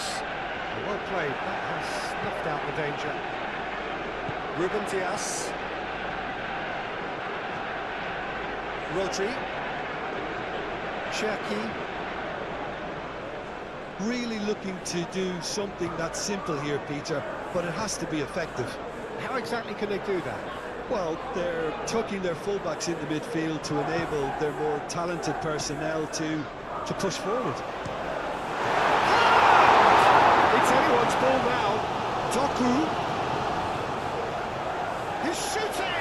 Well played. That has snuffed out the danger. Ruben Diaz. Rodri. Cherky. Really looking to do something that's simple here, Peter, but it has to be effective. How exactly can they do that? Well, they're tucking their fullbacks into midfield to enable their more talented personnel to push forward. It's anyone's ball now. Doku. He's shooting!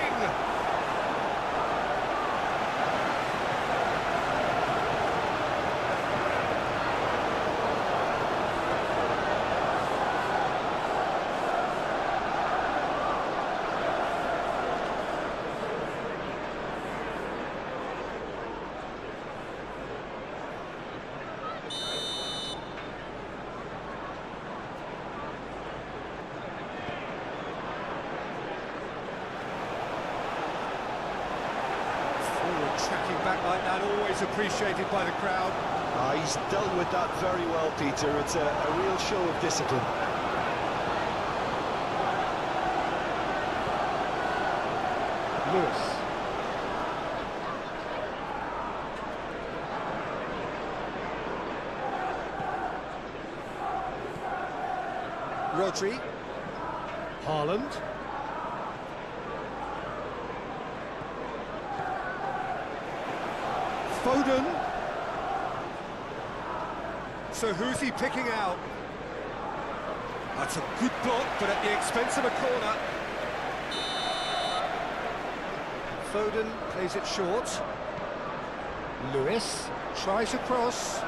Tracking back like that, always appreciated by the crowd. He's dealt with that very well, Peter. It's a real show of discipline. Lewis. Rodri. Haaland. Foden. So who's he picking out? That's a good block, but at the expense of a corner. Foden plays it short. Lewis tries a cross.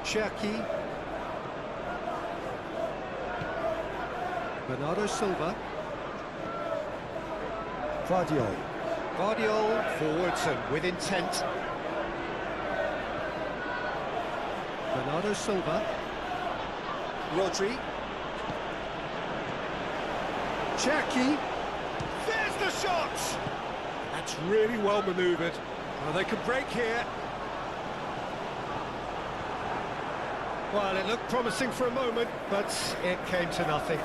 Cherki. Bernardo Silva. Guardiol. Guardiol forwards and with intent. Bernardo Silva. Rodri. Cherki. There's the shot! That's really well manoeuvred. Well, they can break here. Well, it looked promising for a moment, but it came to nothing.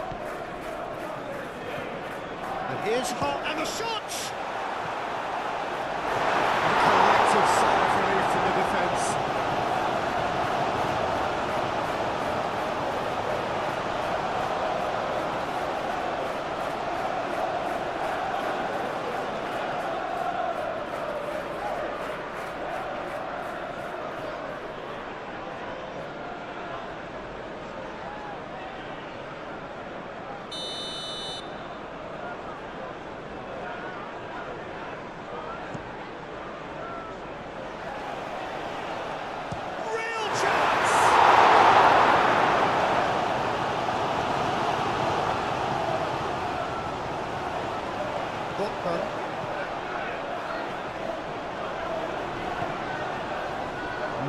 And here's Hart, and the shot! A collective sigh of relief from the defence.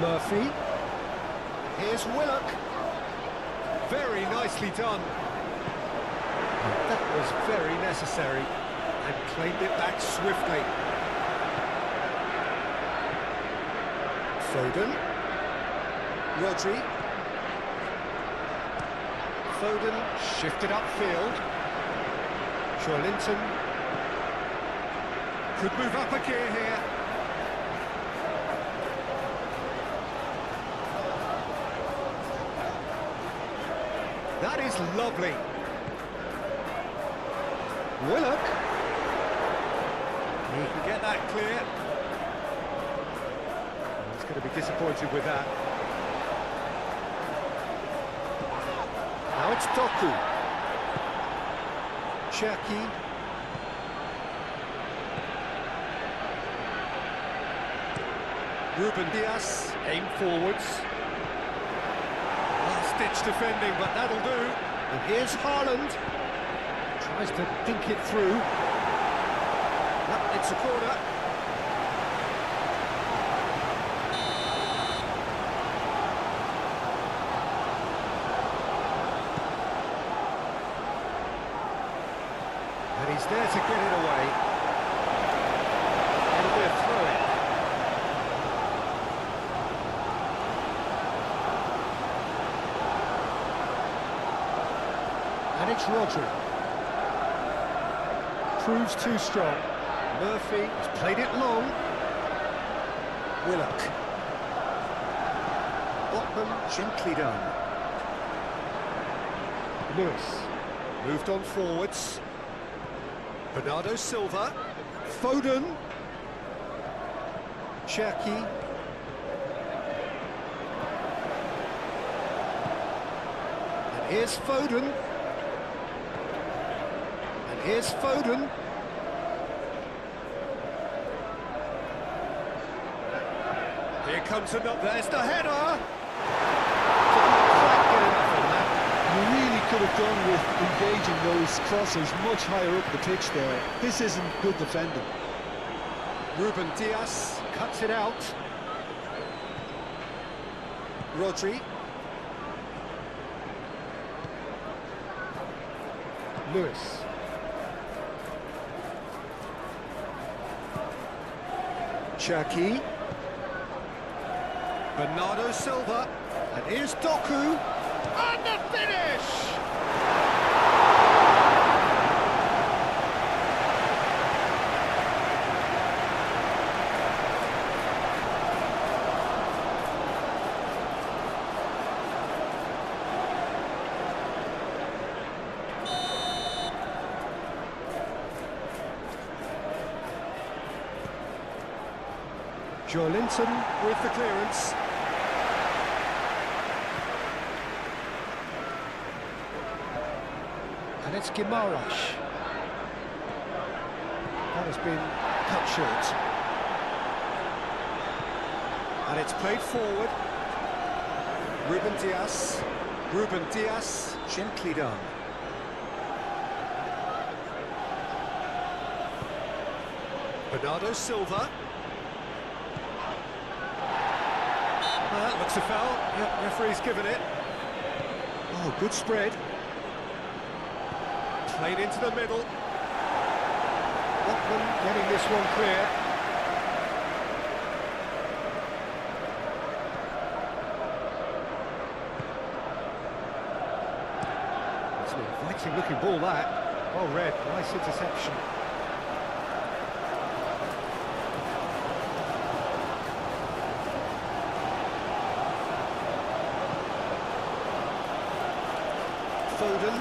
Murphy. Here's Willock. Very nicely done. That was very necessary and claimed it back swiftly. Foden. Rodri. Foden shifted upfield. Joelinton could move up a gear here. That is lovely. Willock. He can get that clear. He's going to be disappointed with that. Now it's Doku. Cherki. Ruben Dias, aim forwards. Last-ditch defending, but that'll do. And here's Haaland. Tries to dink it through. It's a corner. And he's there to get it away. It'll be a throw-in. And it's Rodri. Proves too strong. Murphy has played it long. Willock. Botman gently done. Lewis moved on forwards. Bernardo Silva. Foden. Cherki. And here's Foden. And here's Foden. Here comes another, there's the header! You really could have done with engaging those crosses much higher up the pitch there. This isn't good defending. Ruben Diaz cuts it out. Rodri. Lewis. Cherki. Bernardo Silva. And here's Doku. And the finish! Joelinton with the clearance. And it's Guimaraes. That has been cut short. And it's played forward. Ruben Diaz, gently done. Bernardo Silva. That looks a foul. Yep, referee's given it. Oh, good spread. Played into the middle. Lockman getting this one clear. It's an inviting looking ball, that. Well read, nice interception. Foden.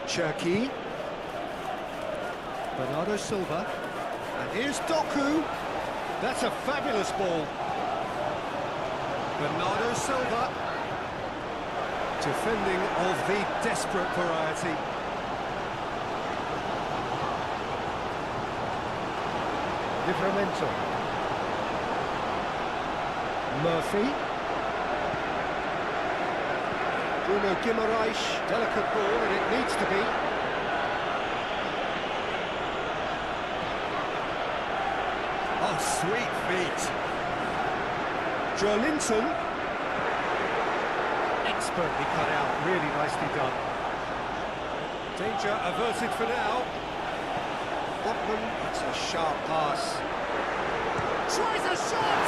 Cherki. Bernardo Silva. And here's Doku. That's a fabulous ball. Bernardo Silva. Defending of the desperate variety. Livramento. Murphy. Bruno Guimaraes, delicate ball, and it needs to be. Oh, sweet feet. Joelinton. Expertly cut out, really nicely done. Danger averted for now. Lockman, that's a sharp pass. Tries a shot!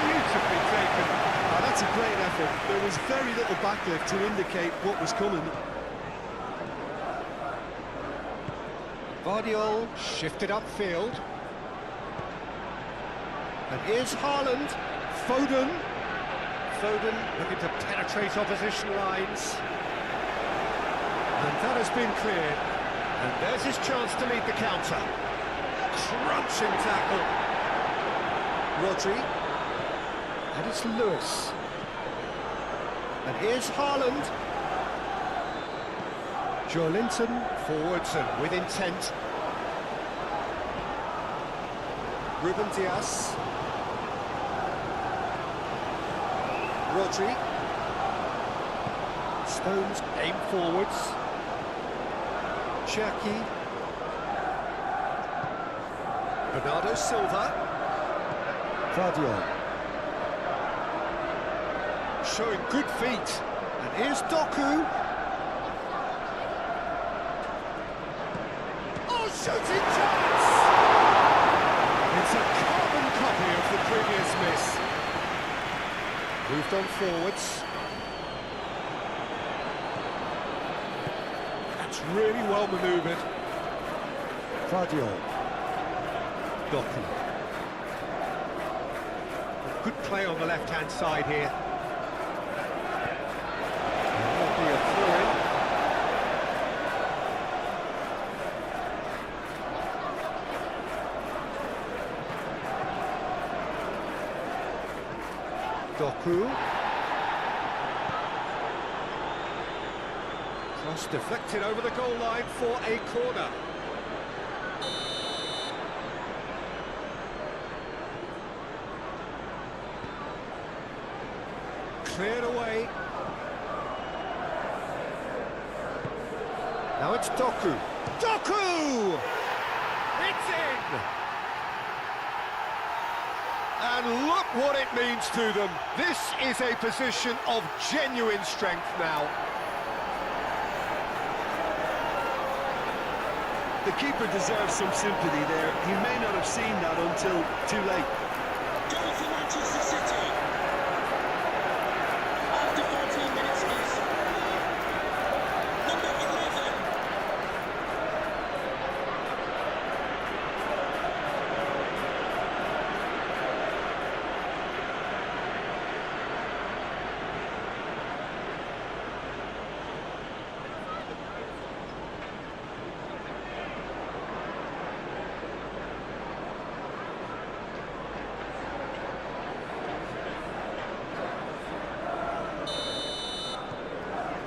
Beautifully taken. Oh, that's a great effort. There was very little backlift to indicate what was coming. Vardiol shifted upfield. And here's Haaland. Foden looking to penetrate opposition lines. And that has been cleared. And there's his chance to lead the counter. Crunching tackle. Rodri. And it's Lewis. And here's Haaland. Joelinton forwards and with intent. Ruben Diaz. Rodri. Stones aim forwards. Cherki. Bernardo Silva. Vardiol. Showing good feet. And here's Doku. Oh, shooting chance! It's a carbon copy of the previous miss. Moved on forwards. That's really well manoeuvred. Vardiol. Doku. Good play on the left-hand side here. That'll be a throw-in. Doku. Cross deflected over the goal line for a corner. Cleared away. Now it's Doku. Doku! It's in! And look what it means to them. This is a position of genuine strength now. The keeper deserves some sympathy there. He may not have seen that until too late. Goal for Manchester City. After 14 minutes is number 11.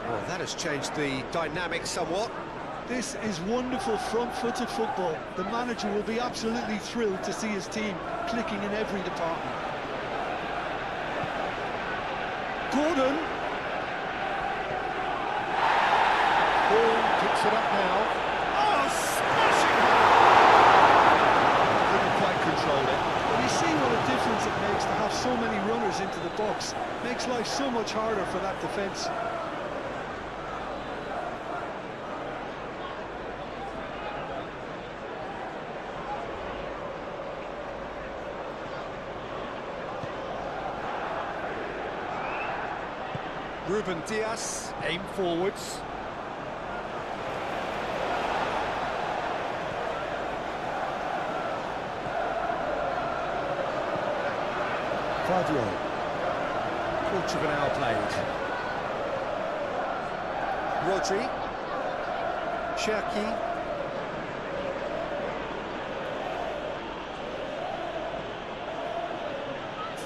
Well, that has changed the dynamic somewhat. This is wonderful front-footed football. The manager will be absolutely thrilled to see his team clicking in every department. Gordon. Ball picks it up now. Oh, smashing header! Couldn't quite control it. But you see what a difference it makes to have so many runners into the box. Makes life so much harder for that defence. Ruben Dias, aim forwards. Guardiola. Quarter of an hour played. Rodri. Cherki.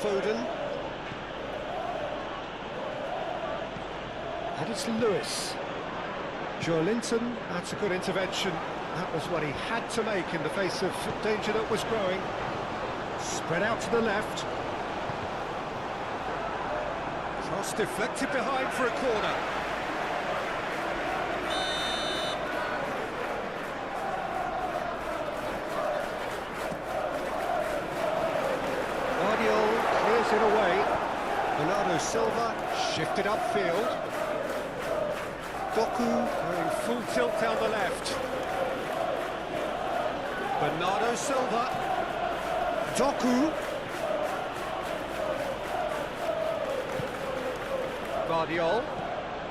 Foden. And it's Lewis. Joelinton, that's a good intervention. That was what he had to make in the face of danger that was growing. Spread out to the left. Cross deflected behind for a corner. Guardiola clears it away. Bernardo Silva shifted upfield. Doku going full tilt down the left. Bernardo Silva. Doku. Guardiola.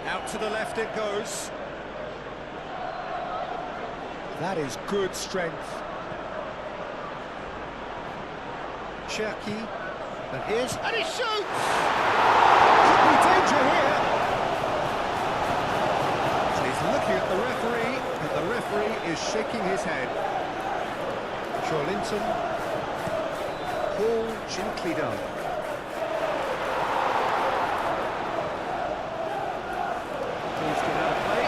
Out to the left it goes. That is good strength. Cherki. And here's... and he shoots! Could be danger here. Looking at the referee, and the referee is shaking his head. Joelinton. Ball gently done. Please get out of play.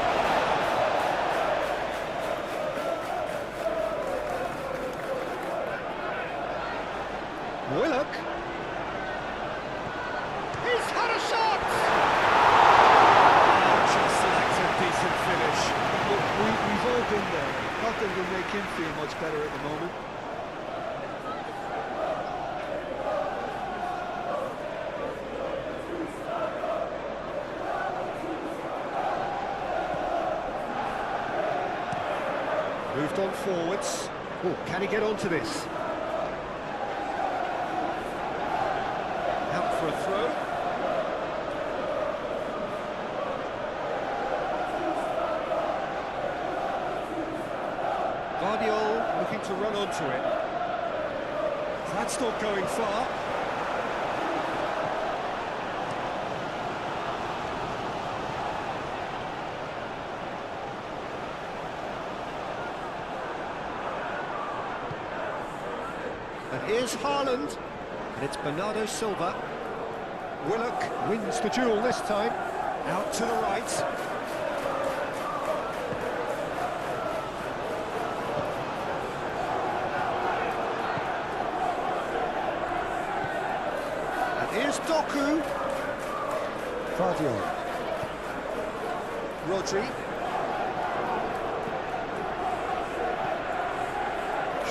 Willock. He's had a shot! Just selected, decent finish. We've all been there. Not that it'll make him feel much better at the moment. Moved on forwards. Oh, can he get onto this? Out for a throw. Guardiola looking to run onto it. That's not going far. And here's Haaland, and it's Bernardo Silva. Willock wins the duel this time. Out to the right. Here's Doku. Guardiola. Rodri.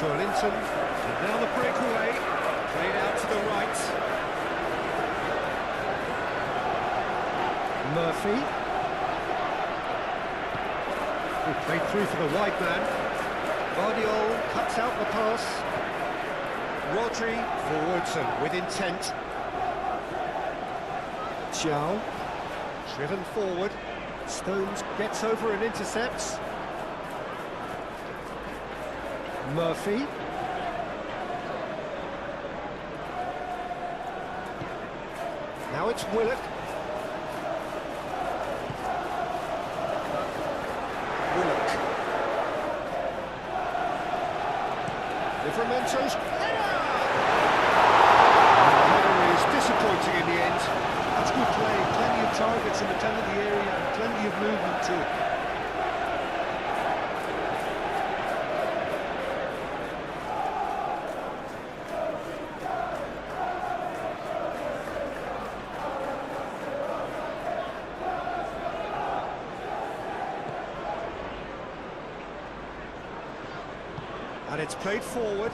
Joelinton, and now the breakaway, played out to the right. Murphy. Played through for the wide man. Guardiola cuts out the pass. Rodri forwards and with intent. Chow, driven forward. Stones gets over and intercepts. Murphy. Now it's Willock. Livramento's header! The header is disappointing in the end. That's good play, plenty of targets in the penalty area and plenty of movement too. And it's played forward.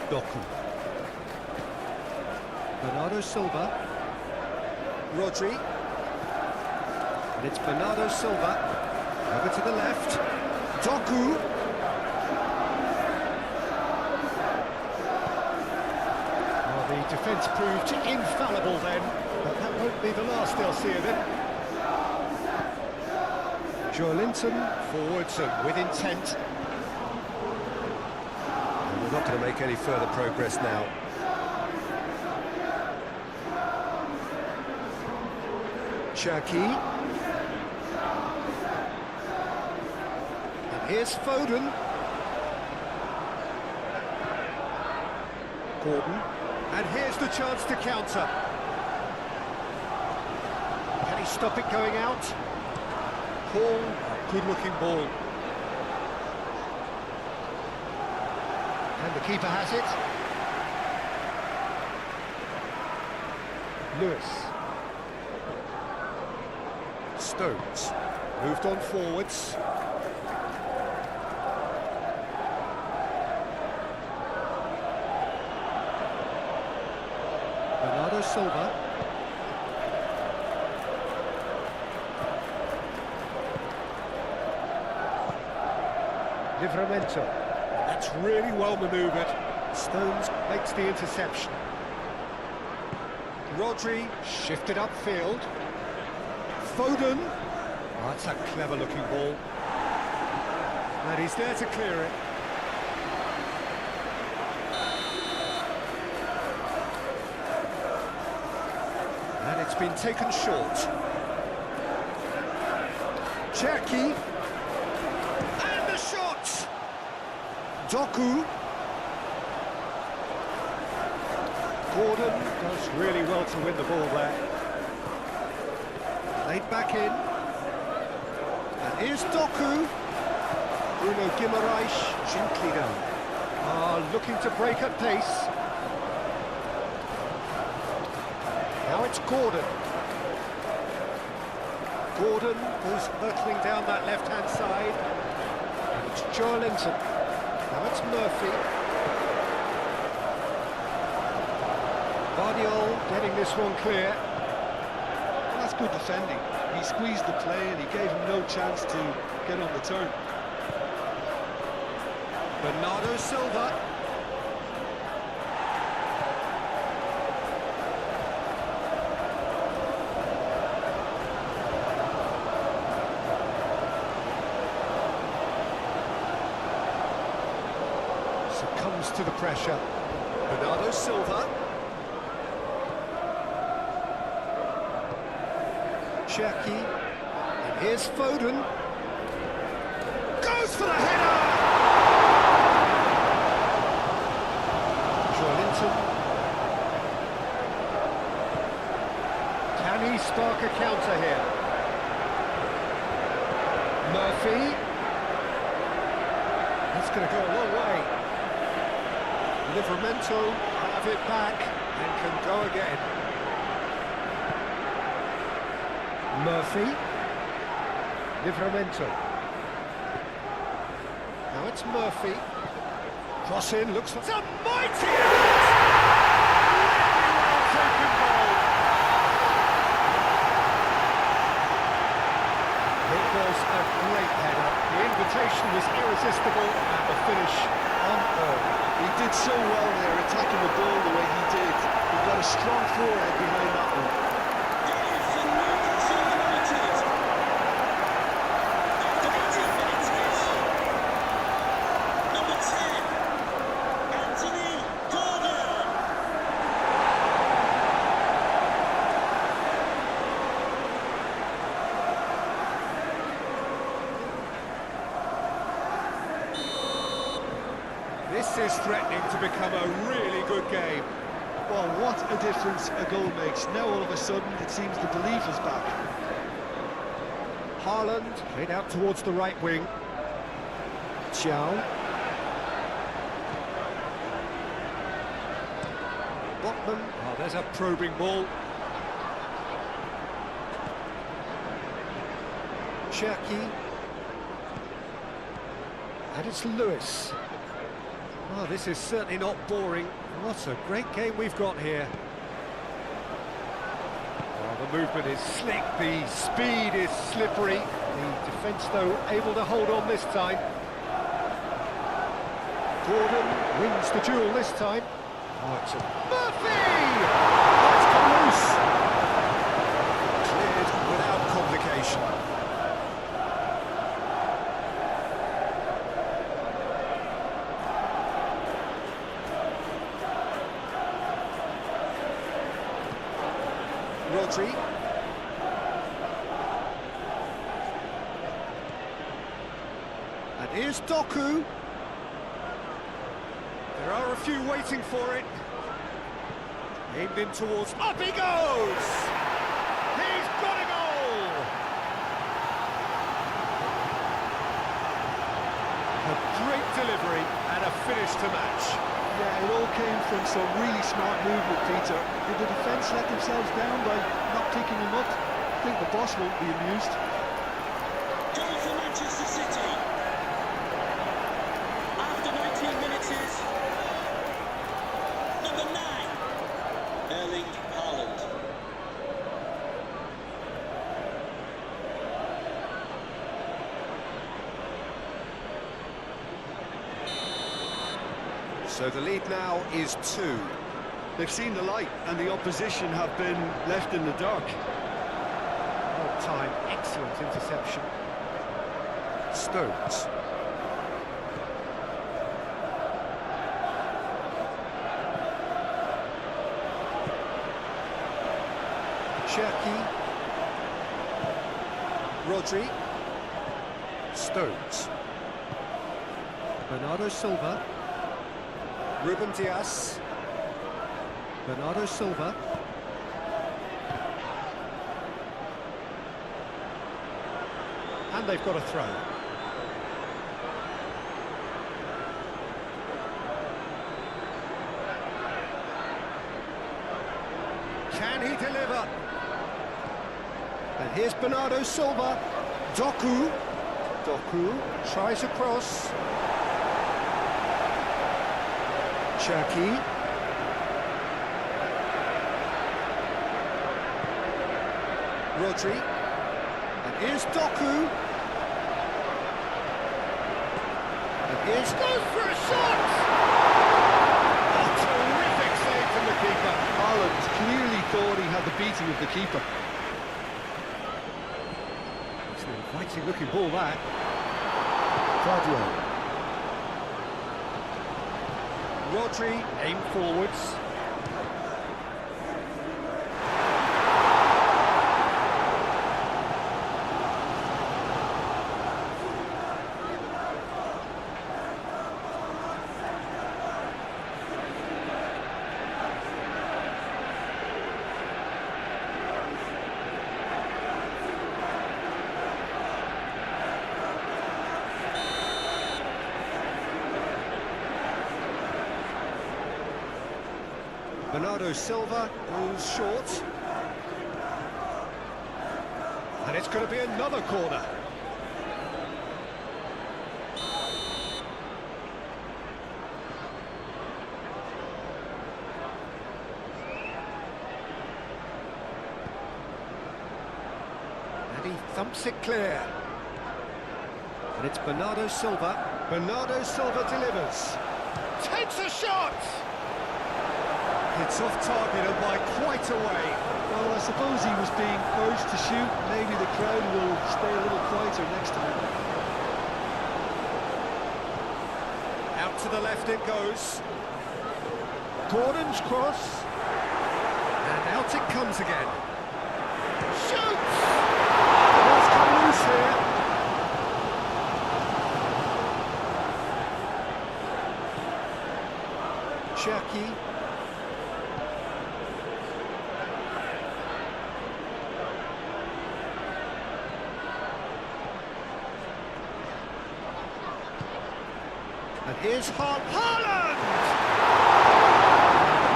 Doku. Bernardo Silva. Rodri. And it's Bernardo Silva. Over to the left. Doku. Well, the defence proved infallible then, but that won't be the last they'll see of it. Joelinton forwards and with intent. And we're not going to make any further progress now. Cherki. And here's Foden. Gordon. And here's the chance to counter. Can he stop it going out? Paul, good-looking ball. And the keeper has it. Lewis. Stones. Moved on forwards. Bernardo Silva. Livramento. That's really well manoeuvred. Stones makes the interception. Rodri shifted upfield. Foden. Oh, that's a clever looking ball. And he's there to clear it. And it's been taken short. Cherki. Doku. Gordon does really well to win the ball there. Laid back in. And here's Doku. Bruno Guimaraes gently down. Looking to break at pace. Now it's Gordon. Gordon goes hurtling down that left-hand side. It's Joelinton. Now it's Murphy. Guardiola getting this one clear. Well, that's good defending. He squeezed the play and he gave him no chance to get on the turn. Bernardo Silva. Succumbs to the pressure. Bernardo Silva. Cherki. And here's Foden. Goes for the header! Joelinton. Can he spark a counter here? Murphy. That's going to go a long way. Livramento have it back and can go again. Murphy. Livramento. Now it's Murphy. Cross in, looks like... It's a mighty taken ball. It was a great header. The invitation was irresistible and the finish unearned. He did so well there, attacking the ball the way he did. He got a strong forehead behind that one. Goal for Newcastle United. After 18 minutes is number 10, Anthony Gordon. This is threatening to become a really good game. Well, what a difference a goal makes. Now all of a sudden it seems the belief is back. Haaland played out towards the right wing. Chow. Botman. Oh, there's a probing ball. Cherki. And it's Lewis. Oh, this is certainly not boring. What a great game we've got here. Oh, the movement is slick, the speed is slippery. The defence, though, able to hold on this time. Gordon wins the duel this time. Oh, it's a Murphy! That's come loose. Cleared without complication. Rodri. And here's Doku. There are a few waiting for it. Aimed in towards... Up he goes! He's got a goal! A great delivery and a finish to match. Yeah, it all came from some really smart movement, Peter. Did the defence let themselves down by not picking him up? I think the boss won't be amused. Goal for Manchester City. After 19 minutes is number 9, Erling Haaland. So the lead now is 2. They've seen the light and the opposition have been left in the dark. Well time, excellent interception. Stones. Cherki. Rodri. Stones. Bernardo Silva. Ruben Dias. Bernardo Silva. And they've got a throw. Can he deliver? And here's Bernardo Silva. Doku. Doku tries a cross. Cherki. Rodri. And here's Doku. And here's goes for a shot! A terrific save from the keeper. Haaland clearly thought he had the beating of the keeper. It's an inviting looking ball, that. Claudio. Rodri, aim forwards. Bernardo Silva goes short. And it's going to be another corner. thumps it clear. And it's Bernardo Silva. Bernardo Silva delivers. Takes a shot! It's off target and by quite a way. Well, I suppose he was being urged to shoot. Maybe the crowd will stay a little quieter next time. Out to the left it goes. Gordon's cross. And out it comes again. Shoots! Ball's come loose here. Cherki. And here's Haaland!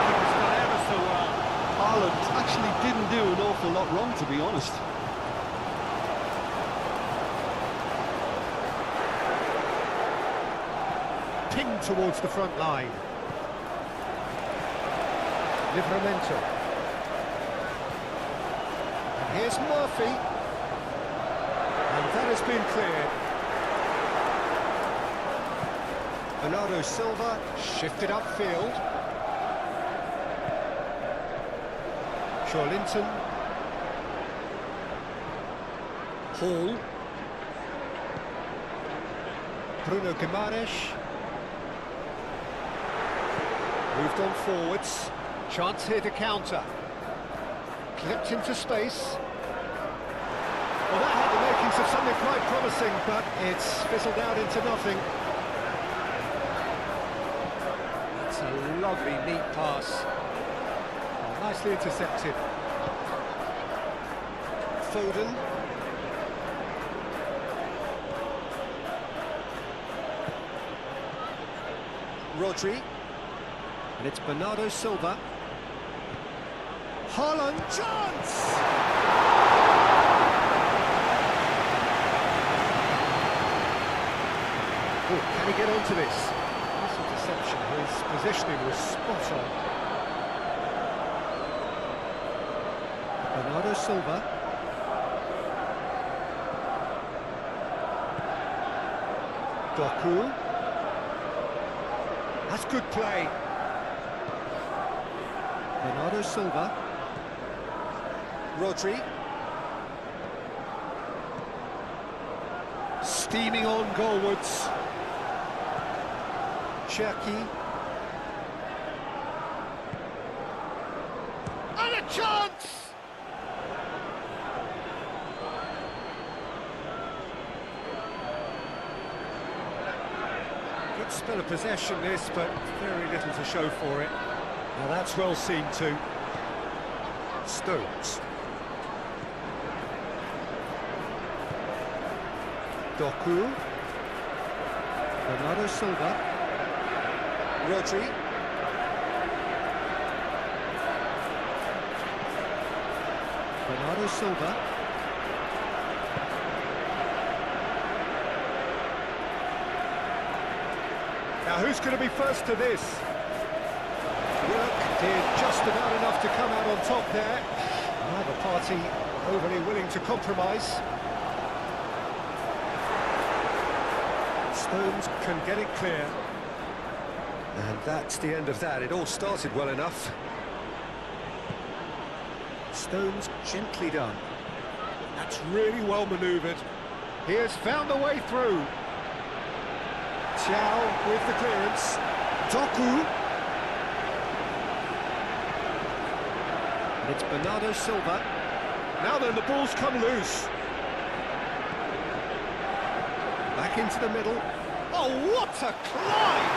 He's done ever so well. Haaland actually didn't do an awful lot wrong, to be honest. Pinged towards the front line. Livramento. And here's Murphy. And that has been cleared. Bernardo Silva shifted upfield. Linton. Hall. Bruno Guimaraes. Moved on forwards. Chance here to counter. Clipped into space. Well, that had the makings of something quite promising, but it's fizzled out into nothing. It's a lovely, neat pass. Oh, nicely intercepted. Foden. Rodri. And it's Bernardo Silva. Haaland, chance! Oh, can he get onto this? This interception, his positioning was spot on. Bernardo Silva. Doku. That's good play. Bernardo Silva. Rodri. Steaming on goalwards. Cherki. And a chance! Good spell of possession this, but very little to show for it. Now that's well seen too. Stones. Doku. Bernardo Silva. Rodri. Bernardo Silva. Now who's going to be first to this? Work did just about enough to come out on top there. Neither party overly willing to compromise. Stones can get it clear. And that's the end of that. It all started well enough. Stones gently done. That's really well manoeuvred. He has found the way through. Chow with the clearance. Doku. And it's Bernardo Silva. Now then, the ball's come loose. Back into the middle. Oh, what a climb!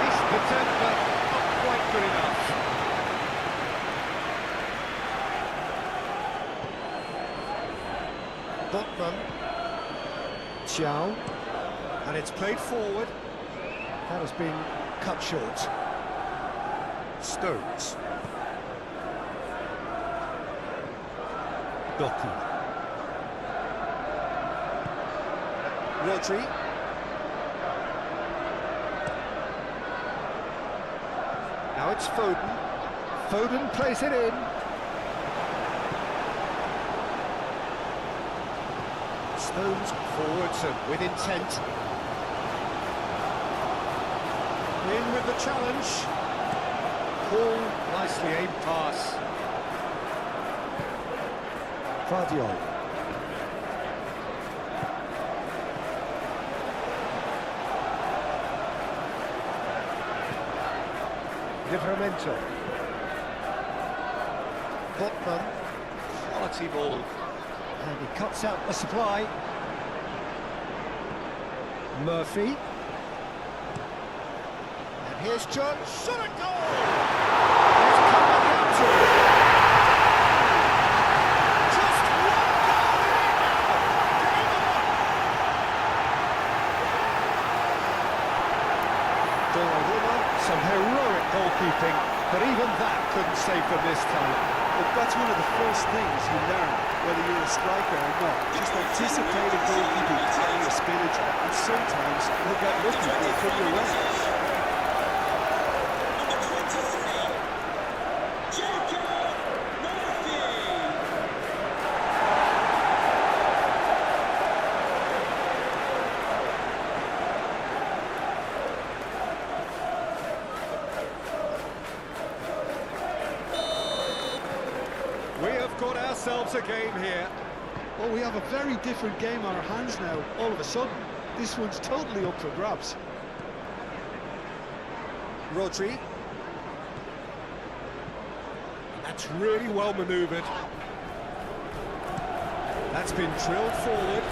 Decent attempt, but not quite good enough. Botman. Chow. And it's played forward. That has been cut short. Stones. Doku. Rodri. Now it's Foden. Foden plays it in. Stones forwards and with intent. In with the challenge. Paul, nicely aimed pass. Guardiola. Livramento. Botman. Quality ball. And he cuts out the supply. Murphy. And here's John. Shot a goal! He's come back out to it. Just one goal in now. Game on. Donnarumma, some heroic goalkeeping, but even that couldn't save them this time. Look, that's one of the first things you learn, whether you're a striker or not. Just anticipating goalkeeping, playing your spinach, and sometimes you'll get lucky and it'll come your way. Number 23, Jacob Murphy. We have got ourselves a game here. Well, we have a very different game on our hands now, all of a sudden. This one's totally up for grabs. Rodri. That's really well manoeuvred. That's been drilled forward.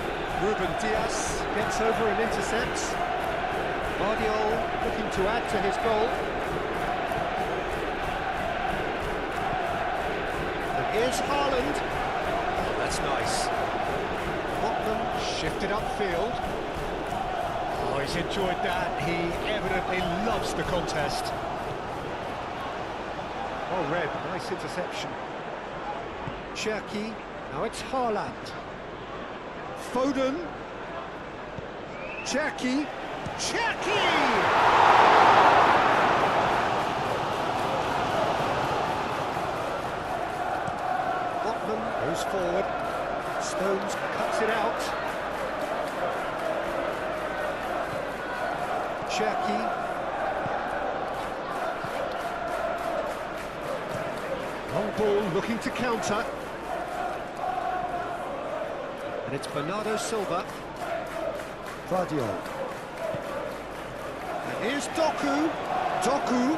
Ruben Diaz gets over and intercepts. Guardiola looking to add to his goal. And here's Haaland. Oh, that's nice. Botman shifted upfield. Oh, he's enjoyed that. He evidently loves the contest. Oh, Red, nice interception. Cherki, now it's Haaland. Foden. Cherki. Cherki! Botman goes forward. Stones cuts it out. Cherki. Long ball looking to counter. And it's Bernardo Silva. Guardiola. And here's Doku. Doku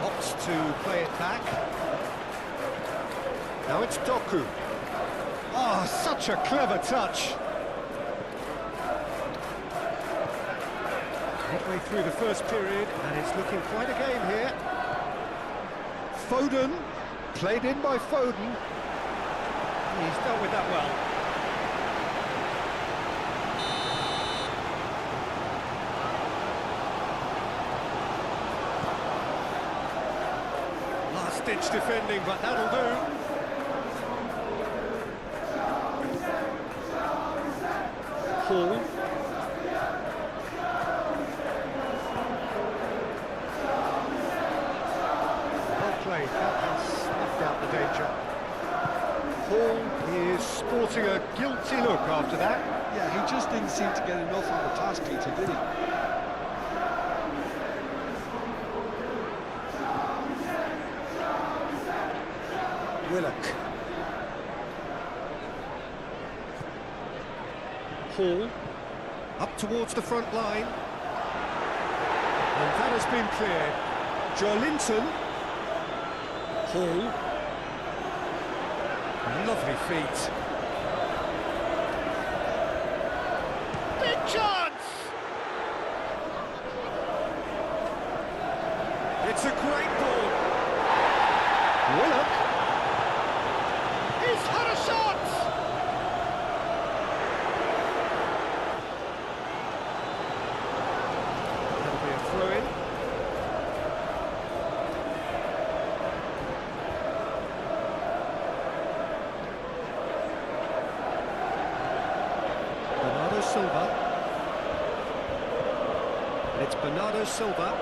opts to play it back. Now it's Doku. Oh, such a clever touch. Midway through the first period, and it's looking quite a game here. Foden, played in by Foden. He's dealt with that well. Last-ditch defending, but that'll do. Hall. Played, that has snuffed out the danger. Hall is sporting a guilty look after that. Yeah, he just didn't seem to get enough on the pass, Peter, did he? Willock. Hall up towards the front line. And that has been cleared. Joelinton. Hall. Lovely feet. Big chance! It's a great ball. Willock. He's had a shot! That'll be a throw-in. Silva. And it's Bernardo Silva.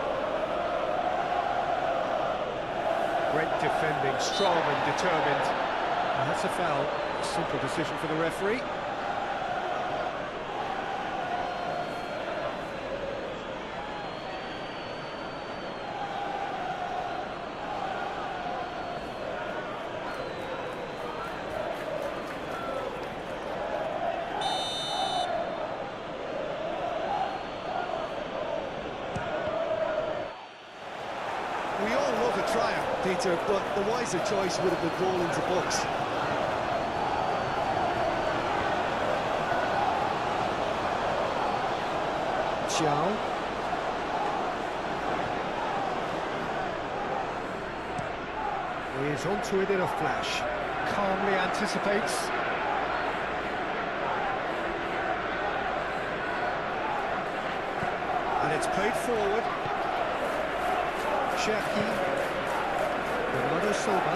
Great defending, strong and determined. And that's a foul. Simple decision for the referee. trial. Peter, but the wiser choice would have been ball into box. Chow. He's onto it in a flash. Calmly anticipates. And it's played forward. Cherki. Bernardo Silva.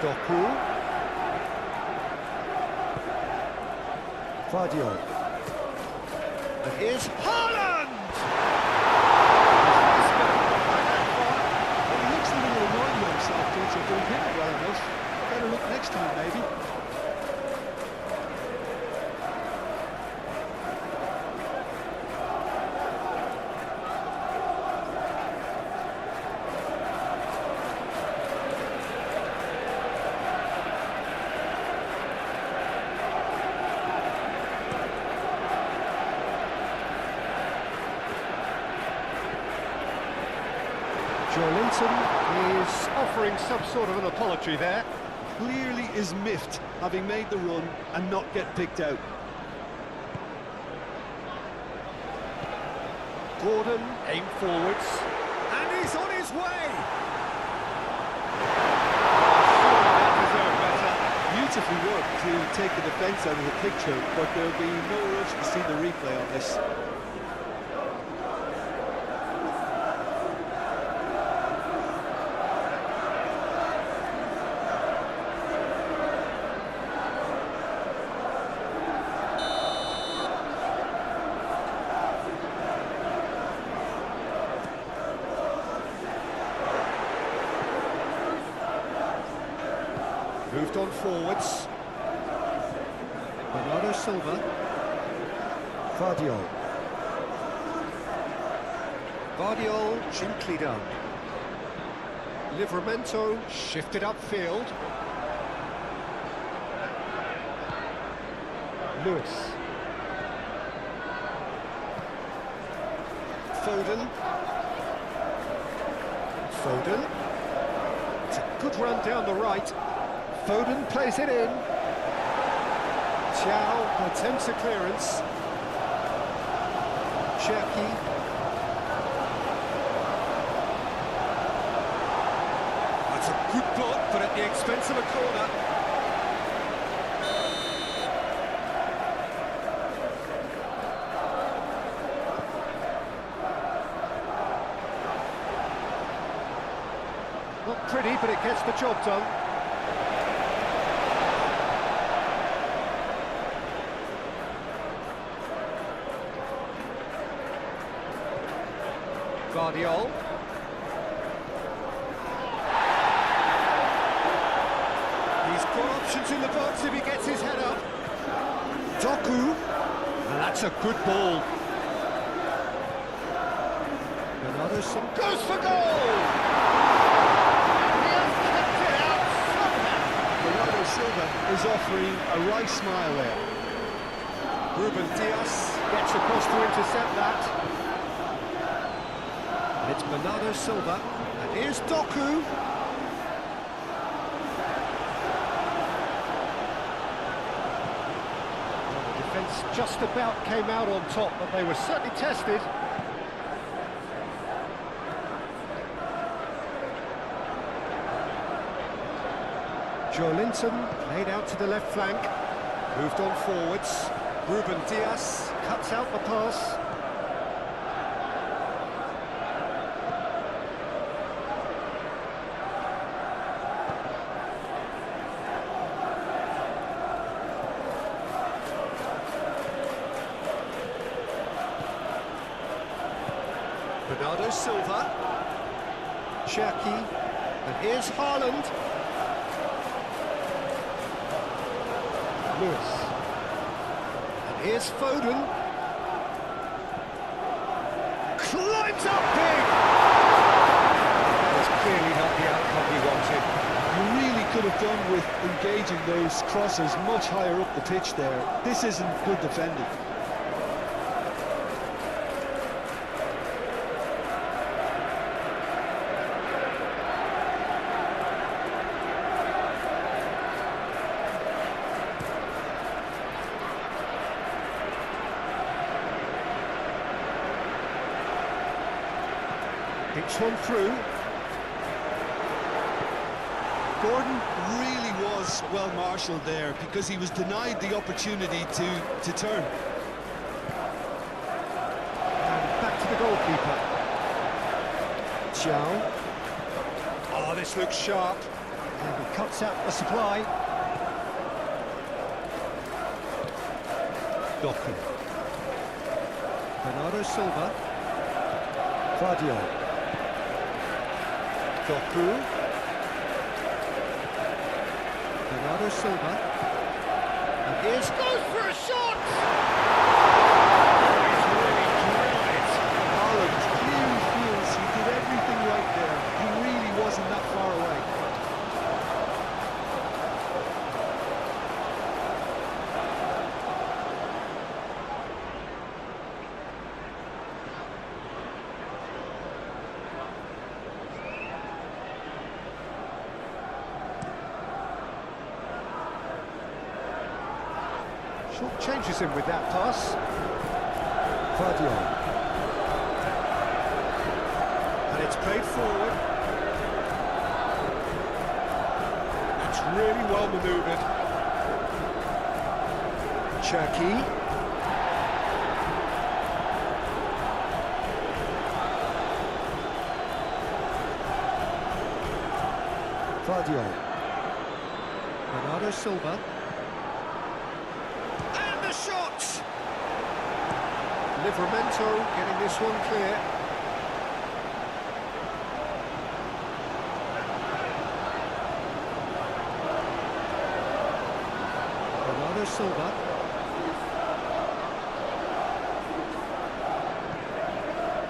Doku. Vardio. And here's Haaland! Well, he looks a little annoyed with himself, Peter, but he hit it well enough. Better look next time, maybe. Joelinton is offering some sort of an apology there. Clearly is miffed, having made the run and not get picked out. Gordon, aim forwards, and he's on his way! Surely that deserved better. Beautifully worked to take the defence out of the picture, but there'll be no rush to see the replay on this. Moved on forwards. Bernardo Silva. Vardio. Vardio gently done. Livramento shifted upfield. Lewis. Foden. Foden. It's a good run down the right. Foden plays it in. Chow attempts a clearance. Cherki. That's a good block, but at the expense of a corner. Not pretty, but it gets the job done. Vardio. He's got options in the box if he gets his head up. Doku. And that's a good ball. Bernardo Silva goes for goal! And he has kept it out somehow. Bernardo Silva is offering a wry smile there. Ruben Dias gets across to intercept that. It's Bernardo Silva, and here's Doku. Well, the defence just about came out on top, but they were certainly tested. Joelinton played out to the left flank, moved on forwards. Ruben Dias cuts out the pass. Bernardo Silva. Cherki. And here's Haaland. Lewis. And here's Foden. Climbs up big! That was clearly not the outcome he wanted. You really could have done with engaging those crosses much higher up the pitch there. This isn't good defending. Puts one through. Gordon really was well marshalled there because he was denied the opportunity to turn. And back to the goalkeeper. Chow. Oh, this looks sharp. And he cuts out the supply. Doku. Bernardo Silva. Fadio. Doku. Bernardo Silva. And here's goes for a shot! He's really drilled it. Haaland clearly feels he did everything right there. He really wasn't that far away. Short changes him with that pass. Fadio. And it's played forward. It's really well manoeuvred. Cherki. Fadio. Bernardo Silva. And the shot! Livramento getting this one clear. Bernardo Silva.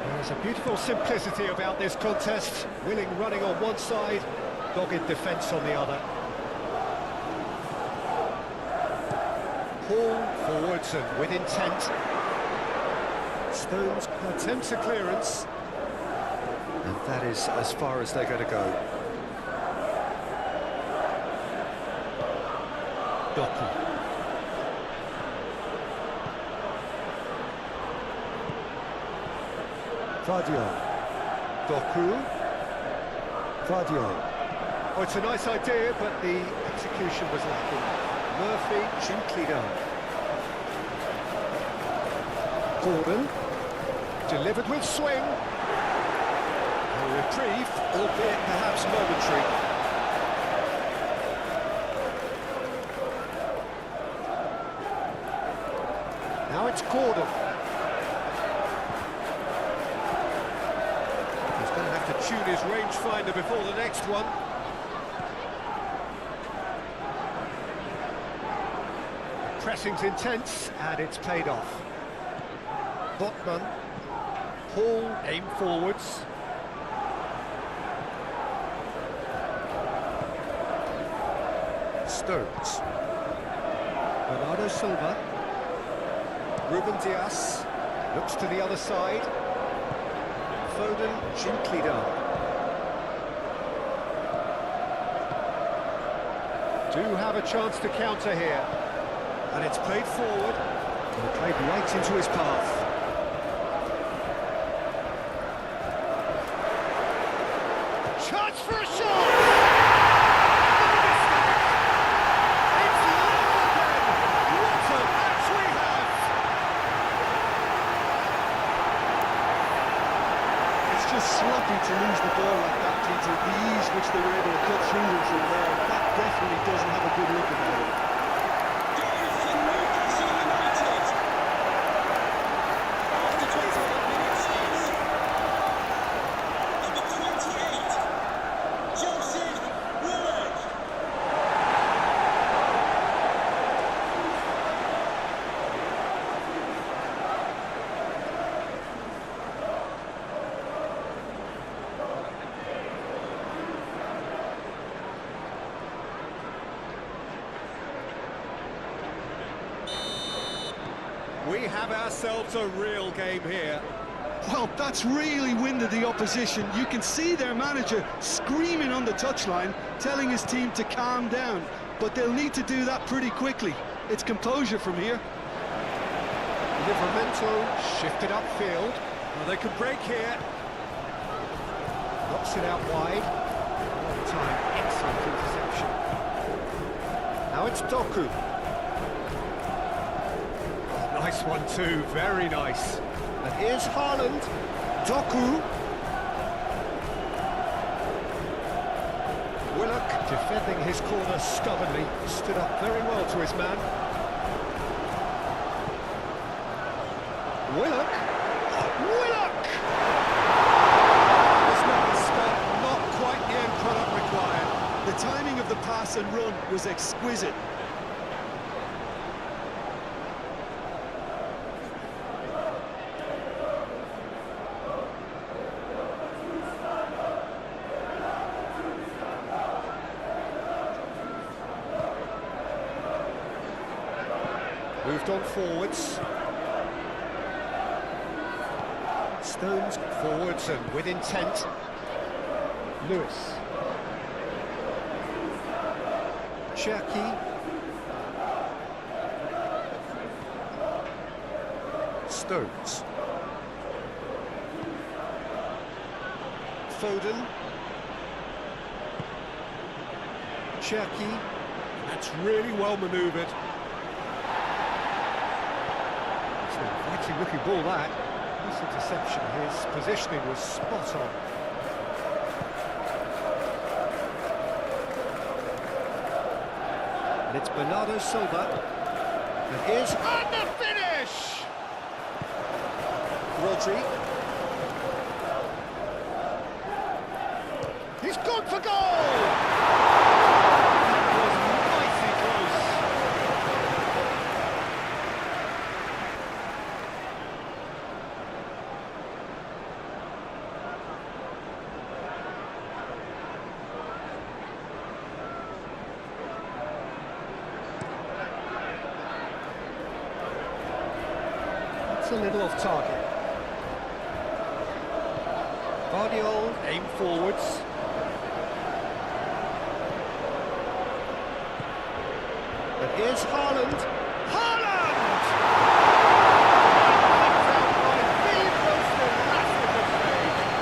There's a beautiful simplicity about this contest. Willing running on one side, dogged defence on the other. Paul forwards and with intent. Stones attempts a clearance. And that is as far as they're going to go. Doku. Fadio. Doku. Fadio. Oh, it's a nice idea, but the execution was lacking. Murphy, gently done. Gordon, delivered with swing. A reprieve, albeit perhaps momentary. Now it's Gordon. He's going to have to tune his rangefinder before the next one. Pressing's intense, and it's paid off. Botman. Paul, aim forwards. Stones. Bernardo Silva. Ruben Dias. Looks to the other side. Foden, gently done. Do have a chance to counter here. And it's played forward, and played right into his path. Chance for a shot! It's level again! What a match we have! It's just sloppy to lose the ball like that, Peter. The ease which they were able to cut through them from there, that definitely doesn't have a good look about it. We have ourselves a real game here. Well, that's really winded the opposition. You can see their manager screaming on the touchline, telling his team to calm down. But they'll need to do that pretty quickly. It's composure from here. Livramento shifted upfield. Well, they could break here. Knocks it out wide. Long time, excellent interception. Now it's Doku. Oh, nice one too, very nice. And here's Haaland. Doku. Willock defending his corner stubbornly. Stood up very well to his man. Willock. Willock! It's not the spot, not quite the end product required. The timing of the pass and run was exquisite. Moved on forwards. Stones forwards and with intent. Lewis. Cherki. Stones. Foden. Cherki. That's really well manoeuvred. It's an inviting looking ball, that. Nice interception. His positioning was spot on. And it's Bernardo Silva. And here's and the finish! Rodri. He's gone for goal! That was mighty close. It's a little off target. Guardiola aim forwards. And here's Haaland. Haaland!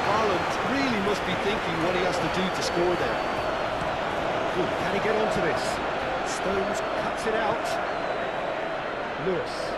Haaland really must be thinking what he has to do to score there. Ooh, can he get onto this? Stones cuts it out. Lewis.